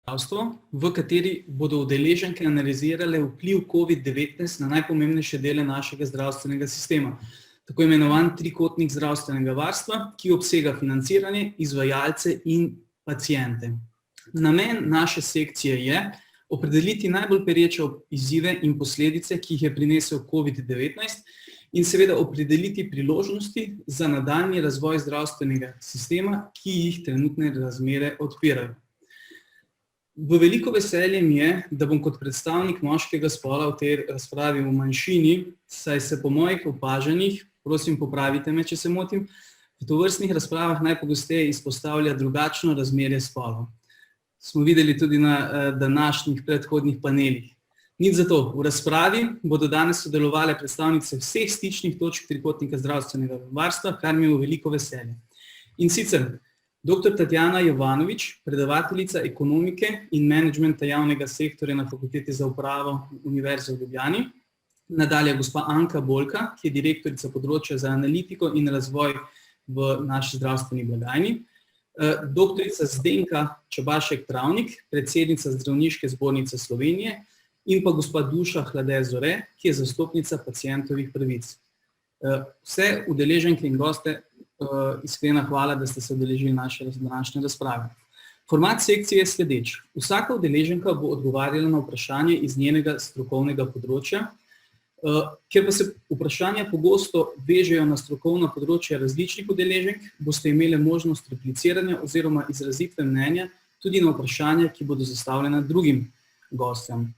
zdravstvo, v kateri bodo udeleženke analizirale vpliv COVID-19 na najpomembnejše dele našega zdravstvenega sistema, tako imenovan trikotnik zdravstvenega varstva, ki obsega financiranje, izvajalce in paciente. Namen naše sekcije je opredeliti najbolj pereče izzive in posledice, ki jih je prinesel COVID-19 in seveda opredeliti priložnosti za nadaljnji razvoj zdravstvenega sistema, ki jih trenutne razmere odpirajo. V veliko veselje mi je, da bom kot predstavnik moškega spola v tej razpravi v manjšini, saj se po mojih opažanjih, prosim popravite me, če se motim, v tovrstnih razpravah najpogosteje izpostavlja drugačno razmerje spolov. Smo videli tudi na današnjih predhodnih panelih. Nič zato, v razpravi bodo danes sodelovale predstavnice vseh stičnih točk trikotnika zdravstvenega varstva, kar mi je v veliko veselje. In sicer dr. Tatjana Jovanović, predavateljica ekonomike in menedžmenta javnega sektorja na Fakulteti za upravo Univerze v Ljubljani. Nadalje gospa Anka Bolka, ki je direktorica področja za analitiko in razvoj v naši zdravstveni blagajni. Doktorica Zdenka Čabašek-Travnik, predsednica Zdravniške zbornice Slovenije, in pa gospa Duša Hlade-Zore, ki je zastopnica pacientovih pravic. Vse udeleženke in goste, iskrena hvala, da ste se udeležili naše današnje razprave. Format sekcije je sledeč. Vsaka udeleženka bo odgovarjala na vprašanje iz njenega strokovnega področja. Ker pa se vprašanja pogosto vežejo na strokovna področja različnih udeleženk, boste imeli možnost repliciranja oziroma izrazitve mnenja tudi na vprašanja, ki bodo zastavljena drugim gostjem.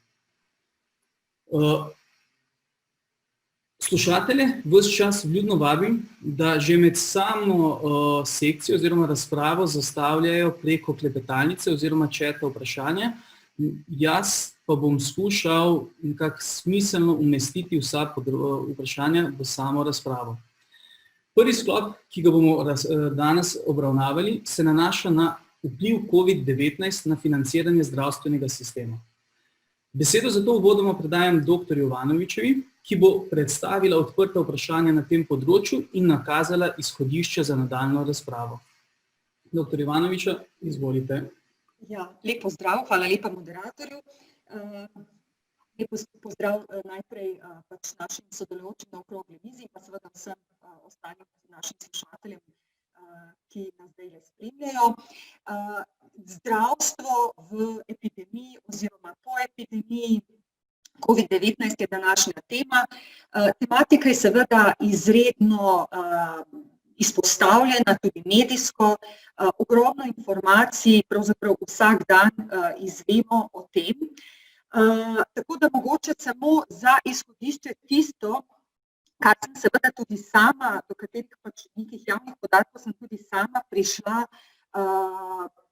Slušatelje ves čas vljudno vabim, da že med samo sekcijo oziroma razpravo zastavljajo preko klepetalnice oziroma četa vprašanja. Jaz pa bom skušal nekako smiselno umestiti vsa vprašanja v samo razpravo. Prvi sklop, ki ga bomo danes obravnavali, se nanaša na vpliv COVID-19 na financiranje zdravstvenega sistema. Besedo zato uvodoma predajam dr. Jovanovićevi, ki bo predstavila odprta vprašanja na tem področju in nakazala izhodišče za nadaljnjo razpravo. Dr. Jovanovića, izvolite. Ja, lep pozdrav, hvala lepa moderatorju. Lep pozdrav najprej našim sodelujočim na okrogli mizi, pa seveda vsem ostalim našim slušateljem, ki nas zdaj spremljajo. Zdravstvo v epidemiji oziroma po epidemiji COVID-19 je današnja tema. Tematika je seveda izredno izpostavljena, tudi medijsko. Ogromno informacij, pravzaprav vsak dan izvemo o tem. Tako da mogoče samo za izhodišče tisto, kar sem seveda tudi sama, do katerih pač nekih javnih podatkov sem tudi sama prišla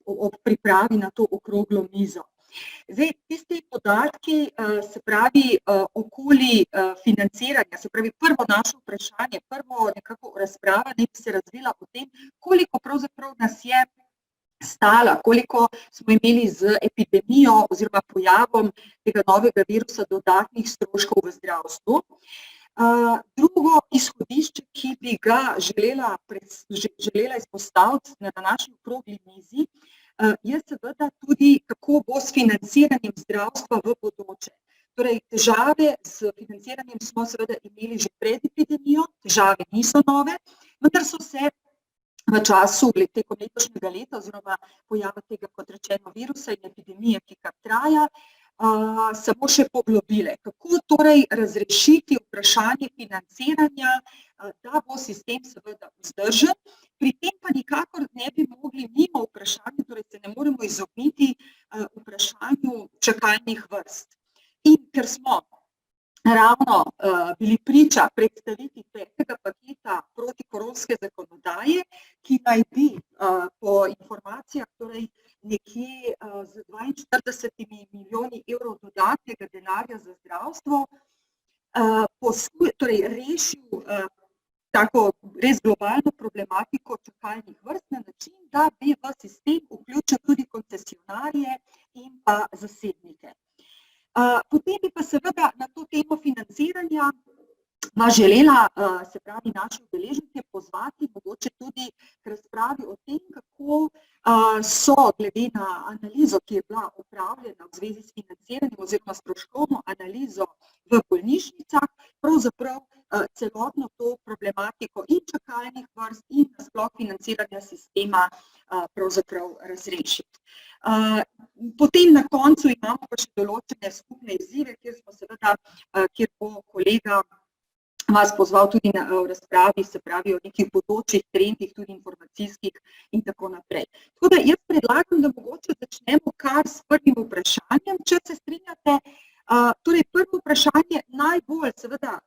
ob pripravi na to okroglo mizo. Zdaj, tisti podatki, se pravi, okoli financiranja, se pravi, prvo naše vprašanje, prvo nekako razprava naj bi se razvila o tem, koliko pravzaprav nas je stala, koliko smo imeli z epidemijo oziroma pojavom tega novega virusa dodatnih stroškov v zdravstvu. Drugo izhodišče, ki bi ga želela izpostaviti na današnji okrogli mizi, je seveda tudi, kako bo s financiranjem zdravstva v bodoče. Torej, težave s financiranjem smo seveda imeli že pred epidemijo, težave niso nove, vendar so se v času tekom letošnjega leta oziroma pojava tega, kot rečeno, virusa in epidemije, ki kar traja, samo še poglobile. Kako torej razrešiti vprašanje financiranja, da bo sistem seveda vzdržen, pri tem pa nikakor ne bi mogli mimo vprašanja, torej se ne moremo izogniti vprašanju čakalnih vrst. In ker smo ravno bili priča predstaviti petega paketa protikoronske zakonodaje, ki naj bi po informacijah torej nekje z 42 milijoni evrov dodatnega denarja za zdravstvo, torej rešil tako res globalno problematiko čakalnih vrst na način, da bi v sistem vključil tudi koncesionarje in pa zasebnike. Potem bi pa seveda na to temo financiranja vas želela, se pravi, naše udeleženke pozvati mogoče tudi k razpravi o tem, kako so glede na analizo, ki je bila opravljena v zvezi s financiranjem oziroma stroškovno analizo v bolnišnicah, pravzaprav celotno to problematiko in čakalnih vrst in nasploh financiranja sistema pravzaprav razrešiti. Potem na koncu imamo pa še določene skupne izzive, kjer bo kolega vas pozval tudi v razpravi, se pravi o nekih bodočih trendih, tudi informacijskih in tako naprej. Tako da jaz predlagam, da mogoče začnemo kar s prvim vprašanjem, če se strinjate. Torej, prvo vprašanje najbolj, seveda,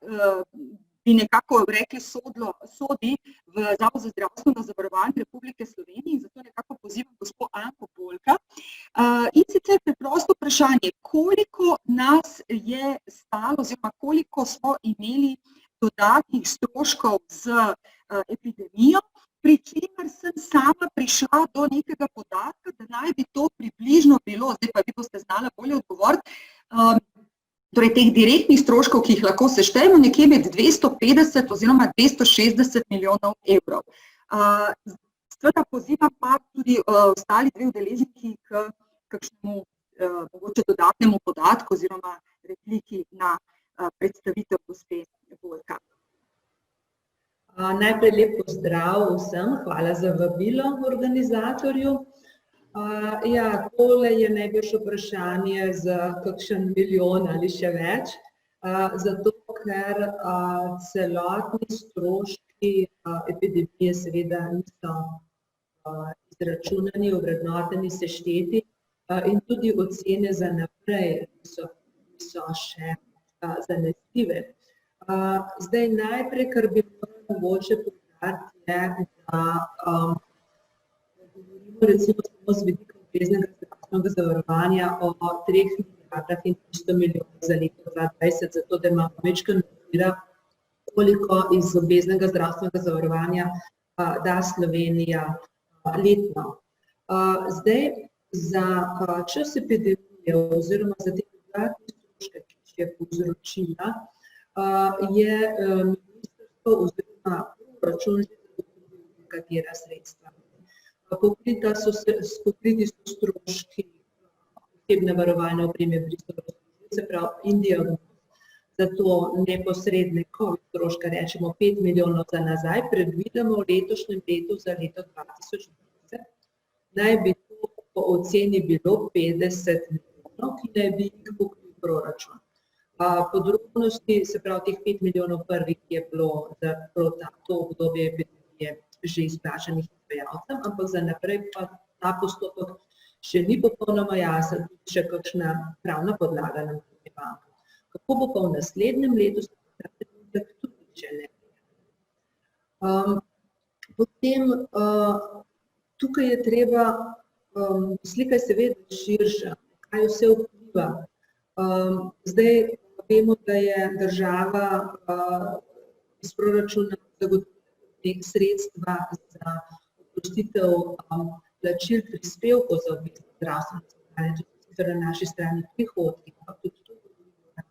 bi nekako rekli sodi v Zavod za zdravstveno zavarovanje Republike Slovenije in zato nekako pozivam gospo Anko Polka. In sicer preprosto vprašanje, koliko nas je stalo oziroma koliko smo imeli dodatnih stroškov z epidemijo, pri čemer sem sama prišla do nekega podatka, da naj bi to približno bilo, zdaj pa vi boste znala bolje odgovoriti, torej teh direktnih stroškov, ki jih lahko seštejemo, nekje med 250 oziroma 260 milijonov evrov. Seveda pozivam pa tudi ostali dve udeleženki k kakšnemu mogoče dodatnemu podatku oziroma repliki na predstavitev gospe Polka. Najprej lep pozdrav vsem, hvala za vabilo organizatorju. Ja, tole je najbrž vprašanje za kakšen milijon ali še več, zato ker celotni stroški epidemije seveda niso izračunani, ovrednoteni, sešteti in tudi ocene za naprej so še zanesljive. Zdaj najprej, kar bi mogoče poudariti, je, da govorimo recimo samo z vidika obveznega zdravstvenega zavarovanja o 3 milijardah in 300 milijonov za leto 2020, zato da imamo večkrat okvira, koliko iz obveznega zdravstvenega zavarovanja da Slovenija letno. Zdaj, za čas epidemije oziroma za te dodatne stroške, ki je povzročila, je ministrstvo oziroma proračun že zagotovil nekatera sredstva. Pokriti so stroški osebne varovalne opreme Bristol, se pravi in diagnoz. Zato neposredne COVID stroške, rečemo 5 milijonov za nazaj, predvidimo v letošnjem letu za leto 2020. Naj bi to po oceni bilo 50 milijonov, ki naj bi jih pokril proračun. Podrobnosti, se pravi teh 5 milijonov prvih je bilo za to obdobje epidemije že izplačanih izvajalcem, ampak za naprej pa ta postopek še ni popolnoma jasen, še kakšna pravna podlaga nam tudi manjka. Kako bo pa v naslednjem letu, tudi še ne. Potem tukaj je treba, slika je seveda širša, kaj vse vpliva. Zdaj vemo, da je država iz proračuna zagotovila sredstva za oprostitev plačil prispevkov za obvezno zdravstveno zavarovanje, tudi na naši strani prihodki, ampak tudi to govorimo na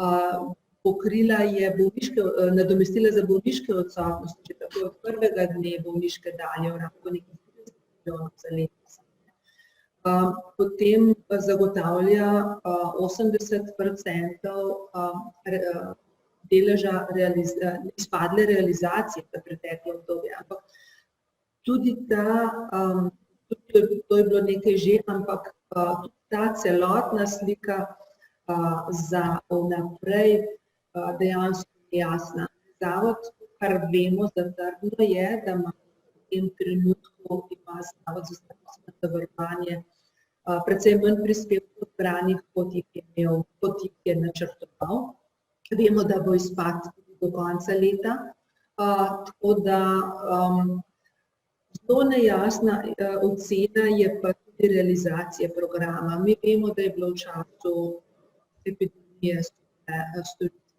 80%. Pokrila je nadomestila za bolniške odsotnosti, že tako od prvega dne bolniške dalje, ravno nekaj 30 milijonov za letos. Potem zagotavlja 80% deleža izpadle realizacije v preteklem obdobju, ampak tudi to je bilo nekaj že, ampak ta celotna slika za vnaprej dejansko je jasna. Zavod, kar vemo zatrdno je, da ima v tem trenutku ima Zavod za zdravstveno zavarovanje precej manj prispevkov zbranih, kot jih je načrtoval. Vemo, da bo izpad do konca leta, tako da zelo nejasna ocena je pa tudi realizacija programa. Mi vemo, da je bilo v času epidemije storitve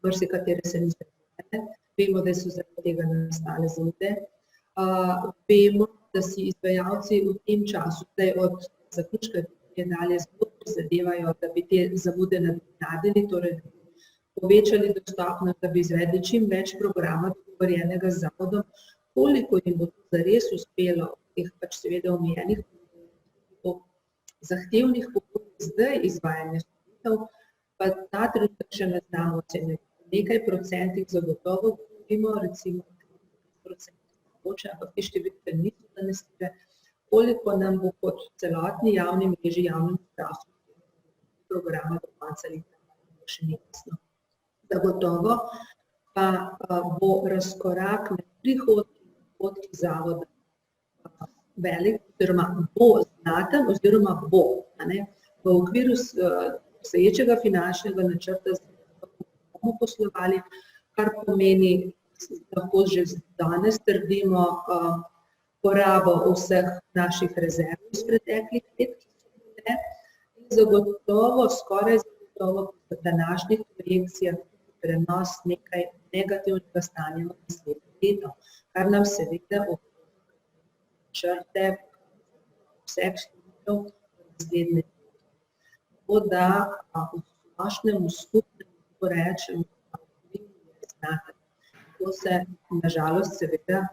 marsikatere se niso izvajale. Vemo, da so zaradi tega nastale zamude. Vemo, da si izvajalci v tem času, zdaj od zaključka epidemije dalje zelo prizadevajo, da bi te zamude nadoknadili, torej povečali dostopnost, da bi izvedli čim več programa dogovorjenega z zavodom, koliko jim bo to zares uspelo, teh pač seveda omejenih zahtevnih pogojih zdaj izvajanja storitev, pa ta trenutek še ne znamo oceniti. Nekaj procentih zagotovo govorimo, recimo 30% mogoče, ampak te številke niso zanesljive, koliko nam bo kot celotni javni mreži, javnem zdravstvu programa do konca leta še ni jasno. Zagotovo pa bo razkorak med prihodki in odhodki zavoda velik, oziroma bo znaten, oziroma bo. V okviru obstoječega finančnega načrta bomo poslovali, kar pomeni, lahko že danes trdimo, porabo vseh naših rezerv iz preteklih let, ki so bile, in zagotovo, skoraj zagotovo v današnjih projekcijah prenos nekaj negativnega stanja v naslednje leto, kar nam seveda črte vseh storitev v naslednje leto. Tako da v splošnem skupnem rečem, vpliv je znaten. To se na žalost seveda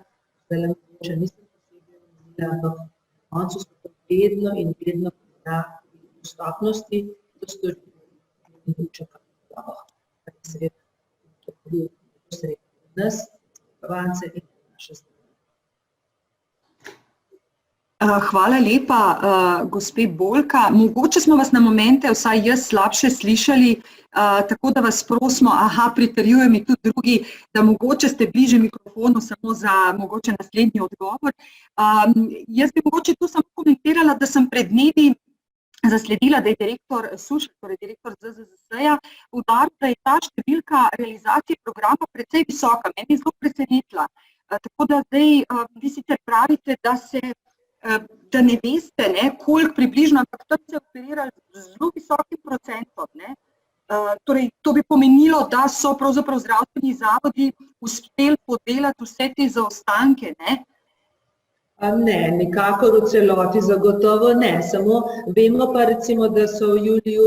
zdaj mogoče nisem posebej razvila, ampak na koncu so to vedno in vedno na dostopnosti do storitev in čakalnih dobah. Seveda to vpliv posredno nas, zavarowance in naše zdravje. Hvala lepa, gospe Bolka. Mogoče smo vas na momente, vsaj jaz, slabše slišali, tako da vas prosimo, pritrjujejo mi tudi drugi, da mogoče ste bliže mikrofonu samo za mogoče naslednji odgovor. Jaz bi mogoče tu samo komentirala, da sem pred dnevi zasledila, da je direktor SUŠ, torej direktor ZZZS-ja, poudaril, da je ta številka realizacije programa precej visoka. Meni je zelo presenetila. Tako da zdaj vi sicer pravite, da ne veste, koliko približno, ampak tam se operirali z zelo visokim procentom. Torej, to bi pomenilo, da so pravzaprav zdravstveni zavodi uspeli podelati vse te zaostanke, ne? Ne, nikakor v celoti, zagotovo ne. Samo vemo pa recimo, da so v juliju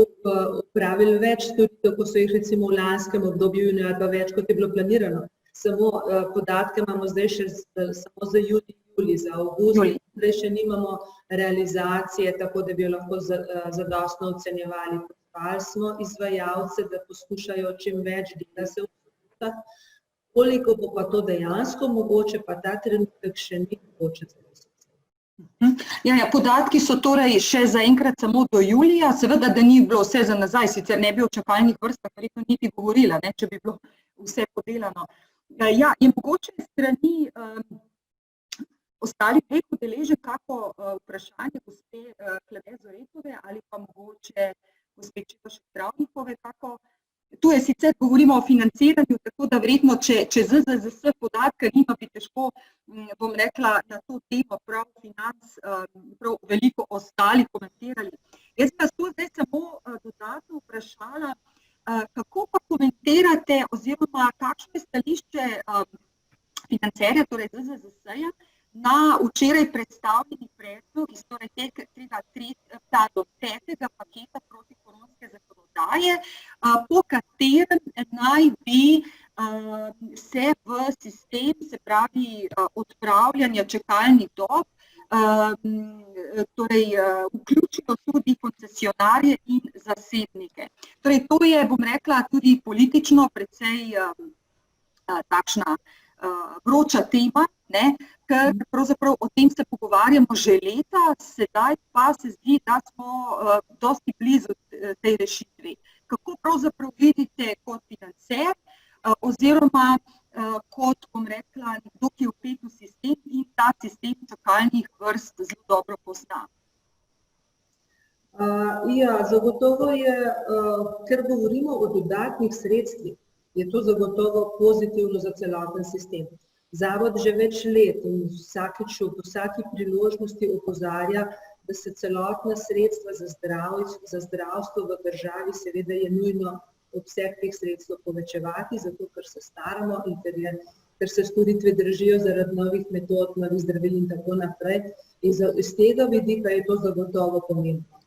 opravili več storitev, ko so jih recimo v lanskem obdobju junija ali pa več, kot je bilo planirano. Samo podatke imamo zdaj še samo za julij, za avgust, zdaj še nimamo realizacije, tako da bi jo lahko zadostno ocenjevali. Pozvali smo izvajalce, da poskušajo čim več dela se vključiti. Koliko bo pa to dejansko mogoče, pa ta trenutek še ni mogoče. Podatki so torej še zaenkrat samo do julija, seveda, da ni bilo vse za nazaj, sicer ne bi o čakalnih vrstah verjetno niti govorila, če bi bilo vse podelano. In mogoče strani ostalih dveh udeleženk kako vprašanje gospe Kleve Zoretove ali pa mogoče gospe Čepašek Travnikove, kako. Tu je sicer govorimo o financiranju, tako da verjetno, če ZZZS podatka nima, bi težko, bom rekla, na to temo prav financ, prav veliko ostali komentirali. Jaz pa tu zdaj samo dodatno vprašala, kako pa komentirate oziroma kakšno je stališče financerja, torej ZZZS-ja, na včeraj predstavljeni predlog iz tega petega paketa protikoronske zakonodaje, po katerem naj bi se v sistem, se pravi odpravljanja čakalnih dob, torej vključilo tudi koncesionarje in zasebnike. Torej to je, bom rekla, tudi politično precej takšna vroča tema, ker pravzaprav o tem se pogovarjamo že leta, sedaj pa se zdi, da smo dosti blizu tej rešitvi. Kako pravzaprav vidite kot financer oziroma kot, bom rekla, nekdo, ki je vpet v sistem in ta sistem čakalnih vrst zelo dobro pozna? Zagotovo je, ker govorimo o dodatnih sredstvih, je to zagotovo pozitivno za celoten sistem. Zavod že več let in vsakič ob vsaki priložnosti opozarja, da se celotna sredstva za zdravstvo v državi seveda je nujno obseg teh sredstev povečevati, zato ker se staramo in ker se storitve držijo zaradi novih metod, novih zdravil in tako naprej. In iz tega vidika je to zagotovo pomembno.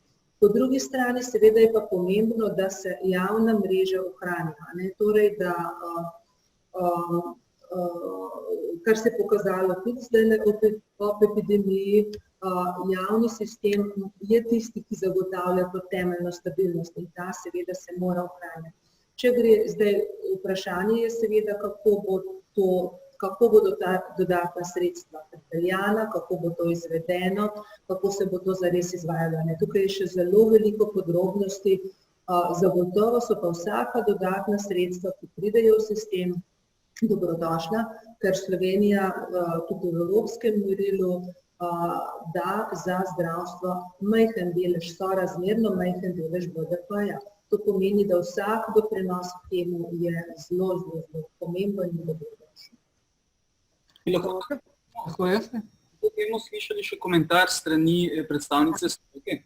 Po drugi strani seveda je pa pomembno, da se javna mreža ohranja, torej da kar se je pokazalo tudi zdaj ob epidemiji, javni sistem je tisti, ki zagotavlja to temeljno stabilnost in ta seveda se mora ohranjati. Če gre zdaj, vprašanje je seveda, kako bodo ta dodatna sredstva pripeljana, kako bo to izvedeno, kako se bo to zares izvajalo. Tukaj je še zelo veliko podrobnosti, zagotovo so pa vsaka dodatna sredstva, ki pridejo v sistem, dobrodošla, ker Slovenija tudi v evropskem merilu da za zdravstvo majhen delež, sorazmerno majhen delež BDP-ja. To pomeni, da vsak doprinos k temu je zelo, zelo pomemben in dobrodošel. Lahko jaz? Bomo slišali še komentar strani predstavnice stroke.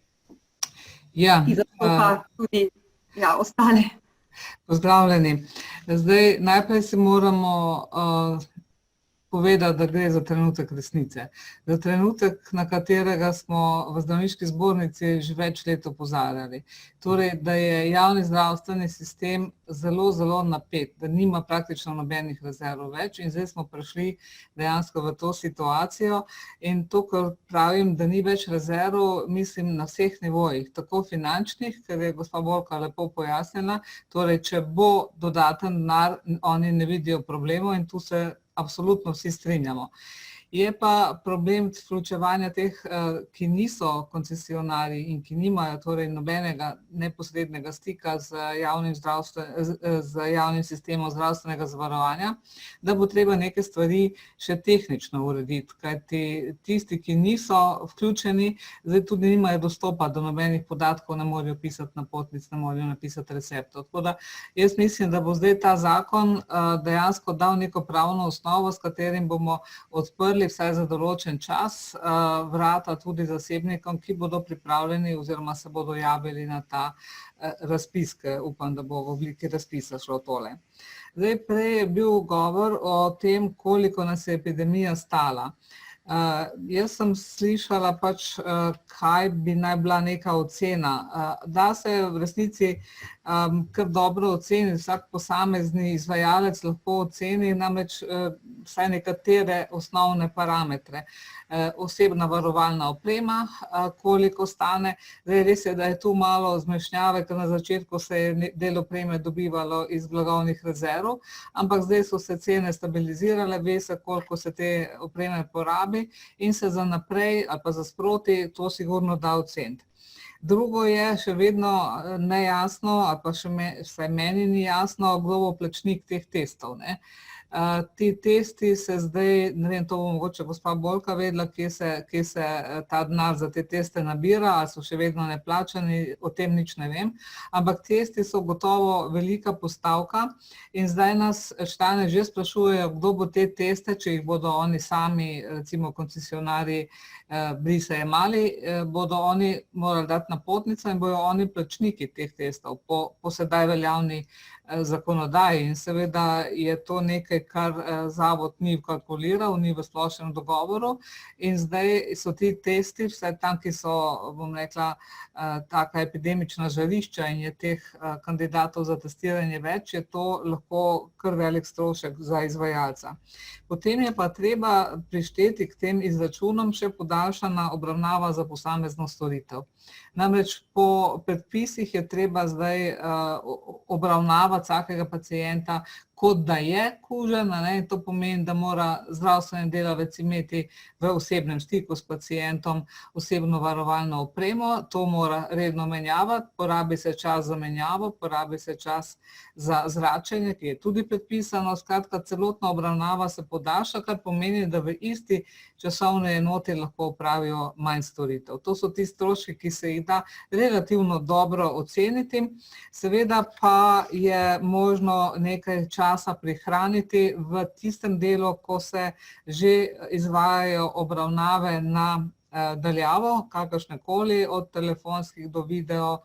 Ja. Ki zastopa tudi ostale. Pozdravljeni. Zdaj, najprej si moramo povedati, da gre za trenutek resnice. Za trenutek, na katerega smo v Zdravniški zbornici že več let opozarjali. Torej, da je javni zdravstveni sistem zelo, zelo napet, da nima praktično nobenih rezerv več in zdaj smo prišli dejansko v to situacijo in to, kar pravim, da ni več rezerv, mislim na vseh nivojih, tako finančnih, ker je gospa Bolka lepo pojasnila, torej, če bo dodaten denar, oni ne vidijo problemov in tu se absolutno vsi strinjamo. Je pa problem vključevanja teh, ki niso koncesionarji in ki nimajo torej nobenega neposrednega stika z javnim sistemom zdravstvenega zavarovanja, da bo treba neke stvari še tehnično urediti, kajti tisti, ki niso vključeni, zdaj tudi nimajo dostopa do nobenih podatkov, ne morejo pisati napotnic, ne morejo napisati receptov. Tako da jaz mislim, da bo zdaj ta zakon dejansko dal neko pravno osnovo, s katerim bomo odprli vsaj za določen čas vrata tudi zasebnikom, ki bodo pripravljeni oziroma se bodo javili na ta razpis, ker upam, da bo v obliki razpisa šlo tole. Zdaj, prej je bil govor o tem, koliko nas je epidemija stala. Jaz sem slišala pač, kaj bi naj bila neka ocena. Da se v resnici kar dobro oceni, vsak posamezni izvajalec lahko oceni namreč vsaj nekatere osnovne parametre. Osebna varovalna oprema, koliko stane. Zdaj res je, da je tu malo zmešnjave, ker na začetku se je del opreme dobivalo iz blagovnih rezerv, ampak zdaj so se cene stabilizirale, ve se, koliko se te opreme porabi in se za naprej ali pa za sproti to sigurno da oceniti. Drugo je še vedno nejasno, ali pa še vsaj meni ni jasno, kdo bo plačnik teh testov. Ti testi se zdaj, ne vem, to bo mogoče gospa Bolka vedela, kje se ta denar za te teste nabira, ali so še vedno neplačani, o tem nič ne vem, ampak testi so gotovo velika postavka in zdaj nas člani že sprašujejo, kdo bo te teste, če jih bodo oni sami, recimo koncesionarji, bili se jemali, bodo oni morali dati napotnico in bojo oni plačniki teh testov po sedaj veljavni zakonodaji in seveda je to nekaj, kar zavod ni kalkuliral, ni v splošnem dogovoru in zdaj so ti testi, vse tam, ki so, bom rekla, taka epidemična žarišča in je teh kandidatov za testiranje več, je to lahko kar velik strošek za izvajalca. Potem je pa treba prišteti k tem izračunom še podaljšana obravnava za posamezno storitev. Namreč po predpisih je treba zdaj obravnavati vsakega pacienta, kot da je kužen, in to pomeni, da mora zdravstveni delavec imeti v osebnem stiku s pacientom osebno varovalno opremo, to mora redno menjavati, porabi se čas za menjavo, porabi se čas za zračenje, ki je tudi predpisano, skratka celotna obravnava se podaljša, kar pomeni, da v isti časovni enoti lahko opravijo manj storitev. To so ti stroški, ki se jih da relativno dobro oceniti, seveda pa je možno nekaj časa prihraniti v tistem delu, ko se že izvajajo obravnave na daljavo, kakršnekoli, od telefonskih do video.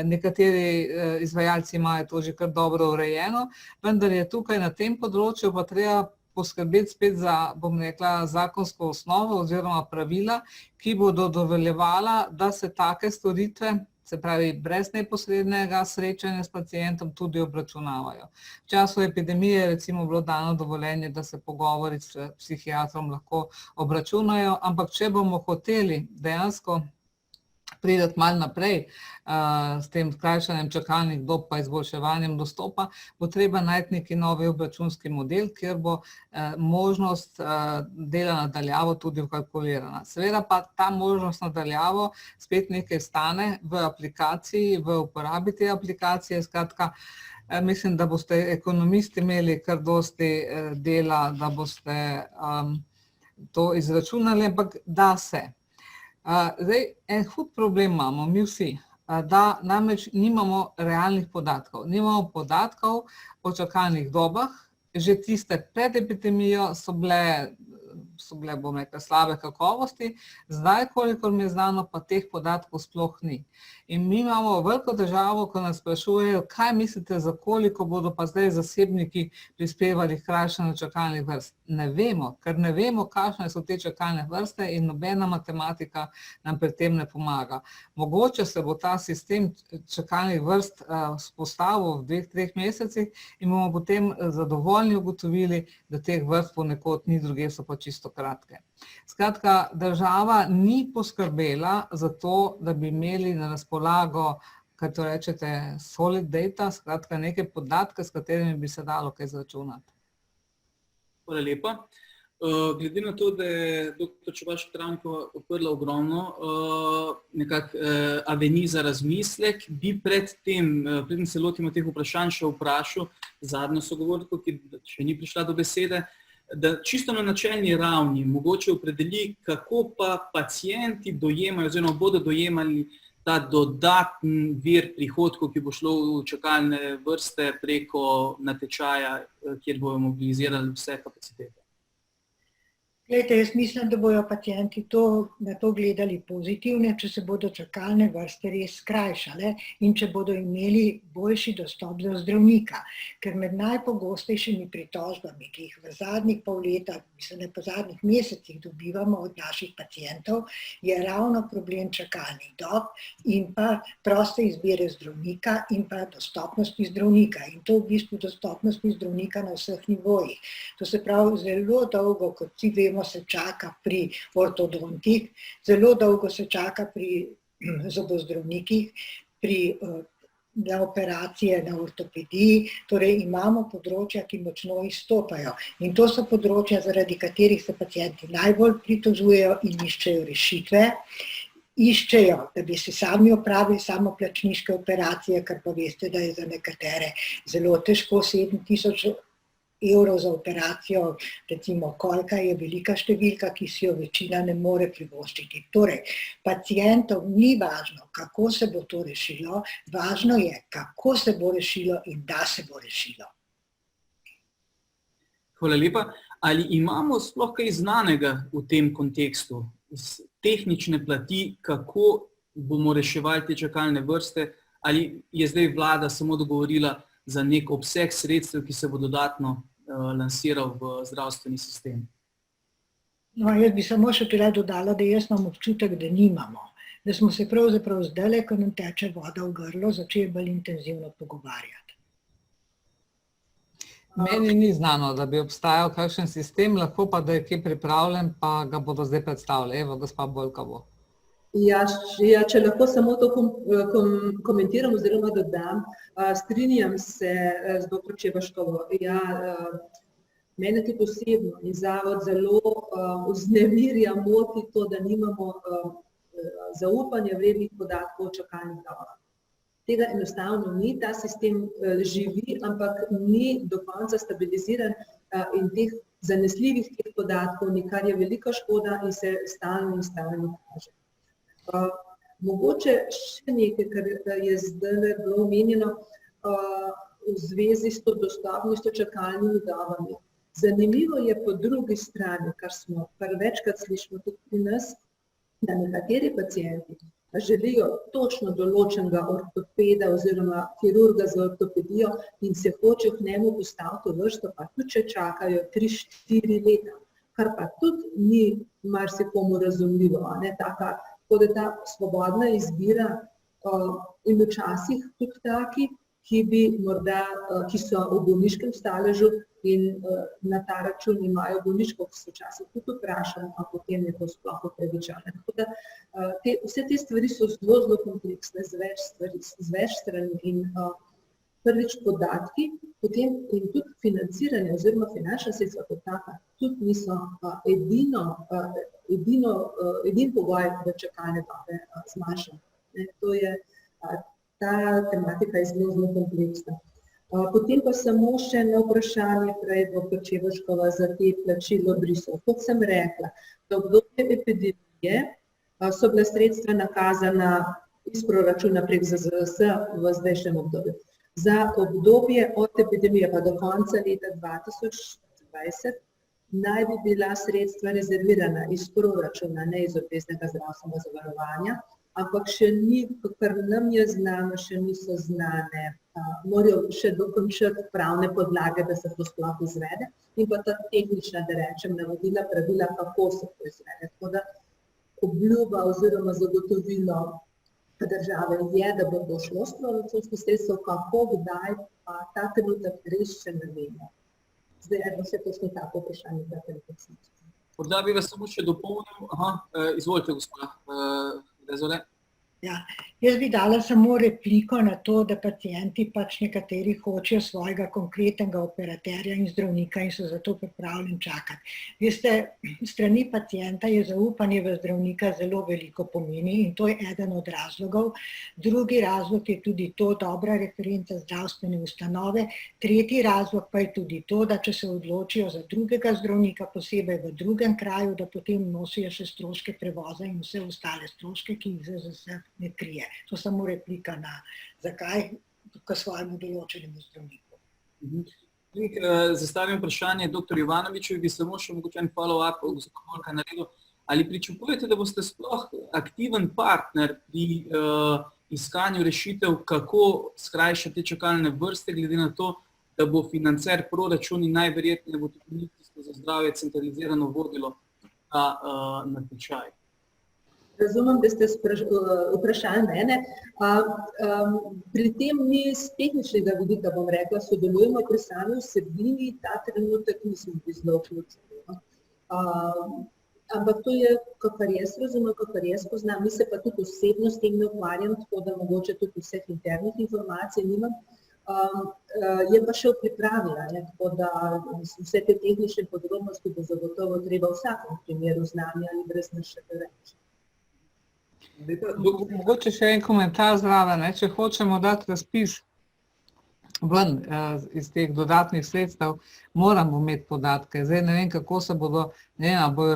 Nekateri izvajalci imajo to že kar dobro urejeno, vendar je tukaj na tem področju pa treba poskrbeti spet za, bom rekla, zakonsko osnovo oziroma pravila, ki bodo dovoljevala, da se take storitve, se pravi brez neposrednega srečanja s pacientom, tudi obračunavajo. V času epidemije je recimo bilo dano dovoljenje, da se pogovori s psihiatrom lahko obračunajo, ampak če bomo hoteli dejansko priti malo naprej s tem skrajšanjem čakalnih dob pa izboljševanjem dostopa, bo treba najti neki novi obračunski model, kjer bo možnost dela nadaljavo tudi vkalkulirana. Seveda pa ta možnost nadaljavo spet nekaj stane v aplikaciji, v uporabi te aplikacije, skratka, mislim, da boste ekonomisti imeli kar dosti dela, da boste to izračunali, ampak da se. Zdaj, en hud problem imamo, mi vsi, da namreč nimamo realnih podatkov. Nimamo podatkov o čakalnih dobah, že tiste pred epidemijo so bile, bom rekla, slabe kakovosti, zdaj, kolikor mi je znano, pa teh podatkov sploh ni. In mi imamo veliko težavo, ko nas sprašujejo, kaj mislite, za koliko bodo pa zdaj zasebniki prispevali krajšanje čakalnih vrst. Ne vemo, ker ne vemo, kakšne so te čakalne vrste in nobena matematika nam pri tem ne pomaga. Mogoče se bo ta sistem čakalnih vrst vzpostavil v 2-3 mesecih in bomo potem zadovoljni ugotovili, da teh vrst ponekod ni, druge so pa čisto kratke. Skratka, država ni poskrbela za to, da bi imeli na razpolago, kaj to rečete, solid data, skratka neke podatke, s katerimi bi se dalo kaj izračunati. Hvala lepa. Glede na to, da je dr. Čebašek Travnikova odprla ogromno avenij za razmislek, bi preden se lotimo teh vprašanj, še vprašal zadnjo sogovorko, ki še ni prišla do besede, da čisto na načelni ravni mogoče opredeli, kako pa pacienti dojemajo oziroma bodo dojemali ta dodaten vir prihodkov, ki bo šlo v čakalne vrste preko natečaja, kjer bojo mobilizirali vse kapacitete. Glejte, jaz mislim, da bojo pacienti na to gledali pozitivno, če se bodo čakalne vrste res skrajšale in če bodo imeli boljši dostop do zdravnika. Ker med najpogostejšimi pritožbami, ki jih v zadnjih pol leta, mislim, da po zadnjih mesecih dobivamo od naših pacientov, je ravno problem čakalnih dob in pa proste izbire zdravnika in pa dostopnosti zdravnika. In to v bistvu dostopnosti zdravnika na vseh nivojih. To se pravi, zelo dolgo, kot vsi vemo, se čaka pri ortodontih, zelo dolgo se čaka pri zobozdravnikih, na operacije, na ortopediji, torej imamo področja, ki močno izstopajo. In to so področja, zaradi katerih se pacienti najbolj pritožujejo in iščejo rešitve. Iščejo, da bi se sami opravili samoplačniške operacije, kar pa veste, da je za nekatere zelo težko, 7.000 evrov za operacijo, recimo kolka je velika številka, ki si jo večina ne more privoščiti. Torej, pacientom ni važno, kako se bo to rešilo, važno je, kako se bo rešilo in da se bo rešilo. Hvala lepa. Ali imamo sploh kaj znanega v tem kontekstu, z tehnične plati, kako bomo reševali te čakalne vrste, ali je zdaj vlada samo dogovorila za nek obseg sredstev, ki se bo dodatno lansiral v zdravstveni sistem? No, jaz bi samo še tole dodala, da jaz imam občutek, da nimamo. Da smo se pravzaprav zdajle, ko nam teče voda v grlo, začeli bolj intenzivno pogovarjati. Meni ni znano, da bi obstajal kakšen sistem, lahko pa, da je kje pripravljen, pa ga bodo zdaj predstavili. Evo, gospa Bolkova. Ja, če lahko samo to komentiram oziroma dodam, strinjam se z dr. Čebaškovo. Ja, mene tudi osebno in zavod zelo vznemirja, moti to, da nimamo zaupanja vrednih podatkov o čakalnih dobah. Tega enostavno ni, ta sistem živi, ampak ni do konca stabiliziran in teh zanesljivih teh podatkov, kar je velika škoda in se stalno kaže. Mogoče še nekaj, kar je zdaj bilo omenjeno v zvezi s to dostopnostjo čakalnimi dobami. Zanimivo je po drugi strani, kar večkrat slišimo tudi pri nas, da nekateri pacienti želijo točno določenega ortopeda oziroma kirurga za ortopedijo in se hoče k njemu postaviti v vrsto, pa tudi če čakajo 3-4 leta, kar pa tudi ni marsikomu razumljivo, tako da ta svobodna izbira in včasih tudi taki, ki so v bolniškem staležu in na ta račun imajo bolniško, ki se včasih tudi vprašamo, a potem je to sploh upravičeno. Tako da vse te stvari so zelo kompleksne z več strani in prvič podatki, potem in tudi financiranje oziroma finančna sredstva kot taka tudi niso edini pogoj, da čakalne dobe zmanjšajo. Ta tematika je zelo kompleksna. Potem pa samo še na vprašanje prej dr. Čevaškova za te plačilo brisov. Kot sem rekla, za obdobje epidemije so bila sredstva nakazana iz proračuna prek ZZZS v zdajšnjem obdobju. Za obdobje od epidemije pa do konca leta 2020 naj bi bila sredstva rezervirana iz proračuna, ne iz obveznega zdravstvenega zavarovanja, ampak še ni, kar nam je znano, še niso znane, morajo še dokončati pravne podlage, da se to sploh izvede, in pa ta tehnična, da rečem, navodila, pravila, kako se to izvede. Tako da obljuba oziroma zagotovilo države je, da bo to šlo s proračunskih sredstev, kako, kdaj, pa ta trenutek res še ne vemo. Zdaj je vse točno tako vprašanje, da te nekaj. Morda bi vas samo še dopolnil. Izvolite, gospa Rezole. Ja, jaz bi dala samo repliko na to, da pacienti pač nekateri hočejo svojega konkretnega operaterja in zdravnika in so zato pripravljeni čakati. Veste, strani pacienta je zaupanje v zdravnika zelo veliko pomeni in to je eden od razlogov. Drugi razlog je tudi to dobra referenca zdravstvene ustanove. Tretji razlog pa je tudi to, da če se odločijo za drugega zdravnika, posebej v drugem kraju, da potem nosijo še stroške prevoza in vse ostale stroške, ki jih ZZZS ne krije. To samo replika na zakaj k svojemu določenemu zdravniku. Zastavim vprašanje dr. Jovanoviču, bi samo še mogoče en follow-up naredil. Ali pričakujete, da boste sploh aktiven partner pri iskanju rešitev, kako skrajšati čakalne vrste, glede na to, da bo financer proračun in najverjetneje bo tudi Ministrstvo za zdravje centralizirano vodilo ta natečaj? Razumem, da ste vprašali mene. Pri tem mi z tehničnega vidika, bom rekla, sodelujemo pri sami vsebini, ta trenutek nismo bili zelo vključeni. Ampak to je, kakor jaz razumem, kakor jaz poznam, mi se pa tudi osebno s tem ne ukvarjam, tako da mogoče tudi vseh internih informacij nimam. Je pa še v pripravi, tako da vse te tehnične podrobnosti bo zagotovo treba v vsakem primeru znanja ali brez nas še reči. Mogoče še en komentar zraven, če hočemo dati razpis ven iz teh dodatnih sredstev, moramo imeti podatke. Zdaj ne vem, kako se bodo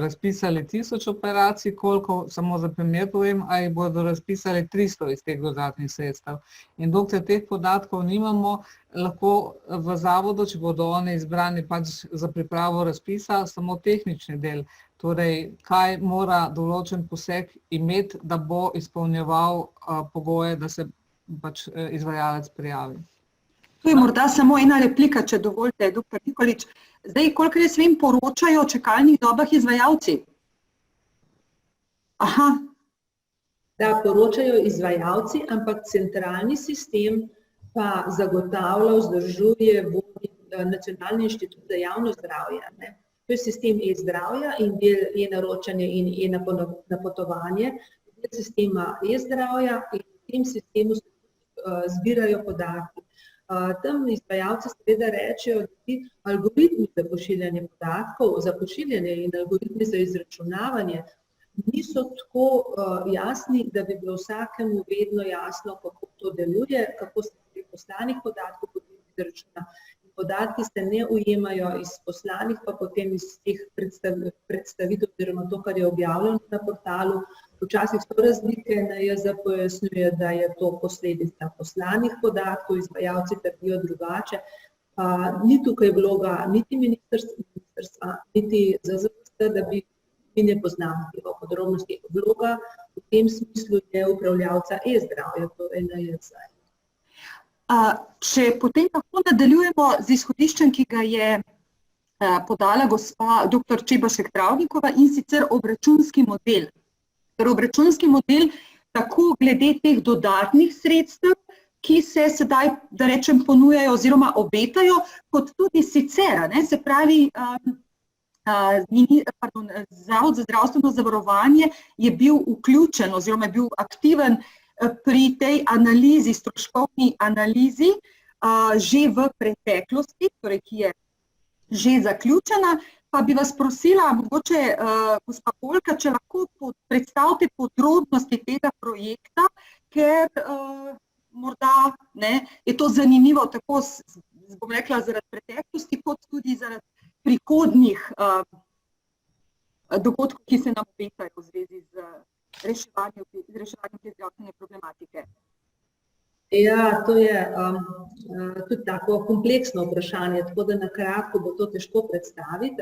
razpisali 1000 operacij, koliko, samo za primer povem, ali bodo razpisali 300 iz teh dodatnih sredstev. In dokler teh podatkov nimamo, lahko v zavodu, če bodo oni izbrani pač za pripravo razpisa, samo tehnični del. Torej, kaj mora določen poseg imeti, da bo izpolnjeval pogoje, da se pač izvajalec prijavi. Tu je morda samo ena replika, če dovolite, dr. Nikolič. Zdaj, kolikor jaz vem, poročajo o čakalnih dobah izvajalci. Da, poročajo izvajalci, ampak centralni sistem pa zagotavlja, vzdržuje, vodi Nacionalni inštitut za javno zdravje. To je sistem e-zdravja in del e-naročanje in e-napotovanje. Del sistema e-zdravja in v tem sistemu se zbirajo podatki. Tam izvajalci seveda rečejo, da ti algoritmi za pošiljanje podatkov, za pošiljanje in algoritmi za izračunavanje niso tako jasni, da bi bilo vsakemu vedno jasno, kako to deluje, kako se pri poslanih podatkov potem izračuna. Podatki se ne ujemajo iz poslanih, pa potem iz teh predstavitev, oziroma to, kar je objavljeno na portalu. Včasih so razlike, NIJZ pojasnjuje, da je to posledica poslanih podatkov, izvajalci trdijo drugače. Ni tukaj vloga niti ministrstva, niti ZZZS, da mi ne poznamo tega podrobnosti. Vloga V tem smislu je upravljavca e-zdravja, torej NIJZ. Če potem lahko nadaljujemo z izhodiščem, ki ga je podala gospa dr. Čebašek Travnikova, in sicer obračunski model. Obračunski model tako glede teh dodatnih sredstev, ki se sedaj, da rečem, ponujajo oziroma obetajo, kot tudi sicer, se pravi, Zavod za zdravstveno zavarovanje je bil vključen oziroma je bil aktiven pri tej analizi, stroškovni analizi, že v preteklosti, torej ki je že zaključena. Pa bi vas prosila, mogoče gospa Polka, če lahko predstavite podrobnosti tega projekta, ker morda je to zanimivo tako, bom rekla, zaradi preteklosti, kot tudi zaradi prihodnjih dogodkov, ki se nam obetajo v zvezi z reševanjem te zdravstvene problematike. Ja, to je tudi tako kompleksno vprašanje, tako da na kratko bo to težko predstaviti.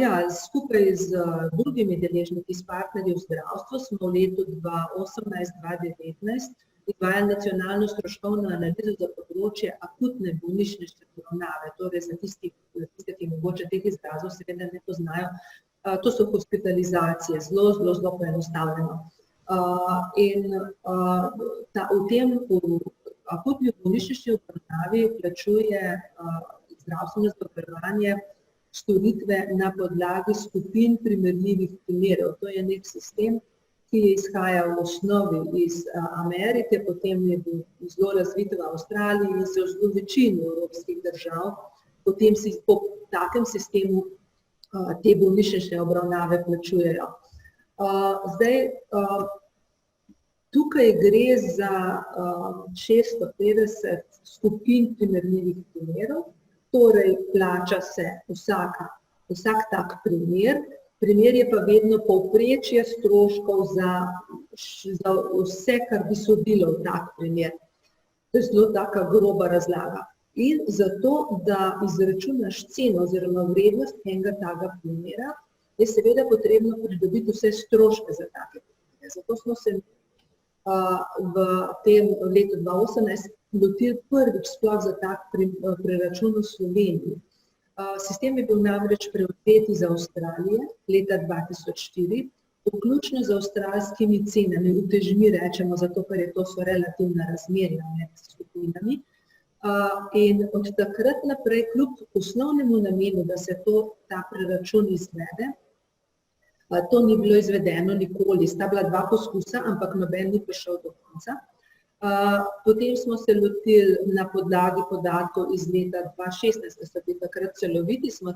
Ja, skupaj z drugimi deležniki, s partnerji v zdravstvu, smo v letu 2018-2019 izvajali nacionalno stroškovno analizo za področje akutne bolnišnične obravnave, torej za tiste, ki mogoče teh izrazov seveda ne poznajo. To so hospitalizacije, zelo poenostavljeno. In v tem akutni bolnišnični obravnavi plačuje zdravstveno zavarovanje storitve na podlagi skupin primerljivih primerov. To je nek sistem, ki je izhajal v osnovi iz Amerike, potem je bil zelo razvit v Avstraliji in se v večini evropskih držav. Potem po takem sistemu te bolnišnične obravnave plačujejo. Zdaj, tukaj gre za 650 skupin primerljivih primerov, torej plača se vsak tak primer. Primer je pa vedno povprečje stroškov za vse, kar bi sodilo v tak primer. To je zelo taka groba razlaga. In zato, da izračunaš ceno oziroma vrednost enega takega primera, je seveda potrebno pridobiti vse stroške za take primere. Zato smo se v tem letu 2018 lotili prvič sploh za tak preračun v Sloveniji. Sistem je bil namreč prevzet iz Avstralije leta 2004, vključno z avstralskimi cenami, utežmi rečemo, zato ker so relativna razmerja med skupinami. In od takrat naprej, kljub osnovnemu namenu, da se ta preračun izvede, to ni bilo izvedeno nikoli, sta bila 2 poskusa, ampak noben ni prišel do konca. Potem smo se lotili na podlagi podatkov iz leta 2016, da so bili takrat celoviti, smo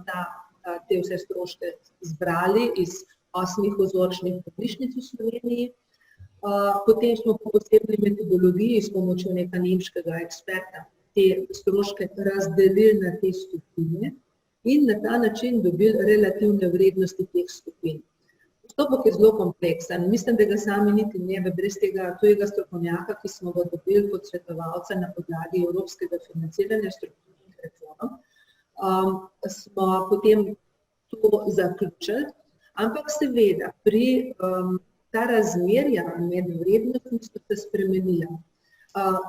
te vse stroške zbrali iz 8 vzorčnih bolnišnic v Sloveniji. Potem smo po posebni metodologiji s pomočjo nekega nemškega eksperta te stroške razdelili na te skupine in na ta način dobili relativne vrednosti teh skupin. Postopek je zelo kompleksen. Mislim, da ga sami niti ne ve, brez tega tujega strokovnjaka, ki smo ga dobili kot svetovalca na podlagi evropskega financiranja strukturnih reform, smo potem to zaključili, ampak seveda ta razmerja med vrednostmi so se spremenila.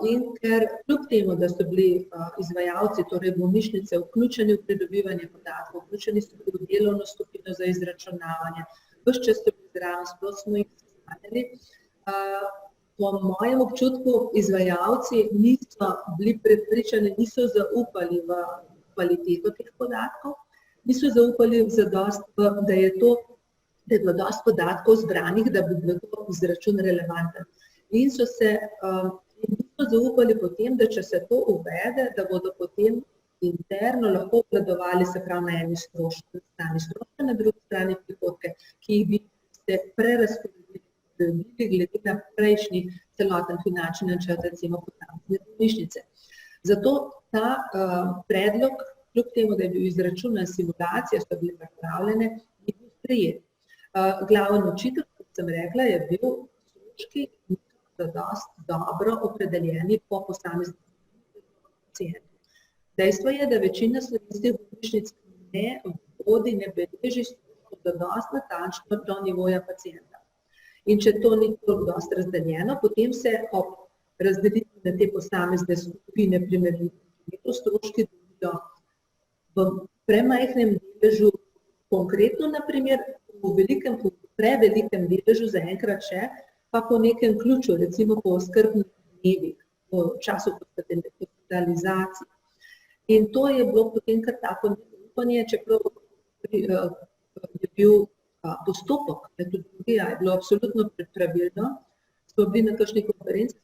In ker kljub temu, da so bili izvajalci, torej bolnišnice, vključeni v pridobivanje podatkov, vključeni so bili v delovno skupino za izračunavanje, ves čas so bili zraven, sploh smo jih seznanili. Po mojem občutku izvajalci niso bili prepričani, niso zaupali v kvaliteto teh podatkov, niso zaupali da je bilo dosti podatkov zbranih, da bi bil to izračun relevanten. In niso zaupali potem, da če se to uvede, da bodo potem interno lahko obvladovali, se pravi na eni stroške, na drugi strani prihodke, ki jih bi se prerazporedili glede na prejšnji celoten finančni načrt, recimo posamezne bolnišnice. Zato ta predlog, kljub temu, da je bil izračunan, simulacije so bile pripravljene, je bil sprejet. Glaven očitek, kot sem rekla, je bil stroški dosti dobro opredeljeni po posameznih pacientih. Dejstvo je, da večina slovenskih bolnišnic ne vodi, ne beleži dosti natančno do nivoja pacienta. In če to ni toliko dosti razdeljeno, potem se ob razdelitvi na te posamezne skupine primerljivih stroški delijo v premajhnem deležu, konkretno naprimer v prevelikem deležu zaenkrat še, pa po nekem ključu, recimo po oskrbnih dnevih, v času hospitalizacije. In to je bilo potem kar tako nezaupanje, čeprav je bil postopek metodologija je bilo absolutno pravilno. Smo bili na kakšni konferenci,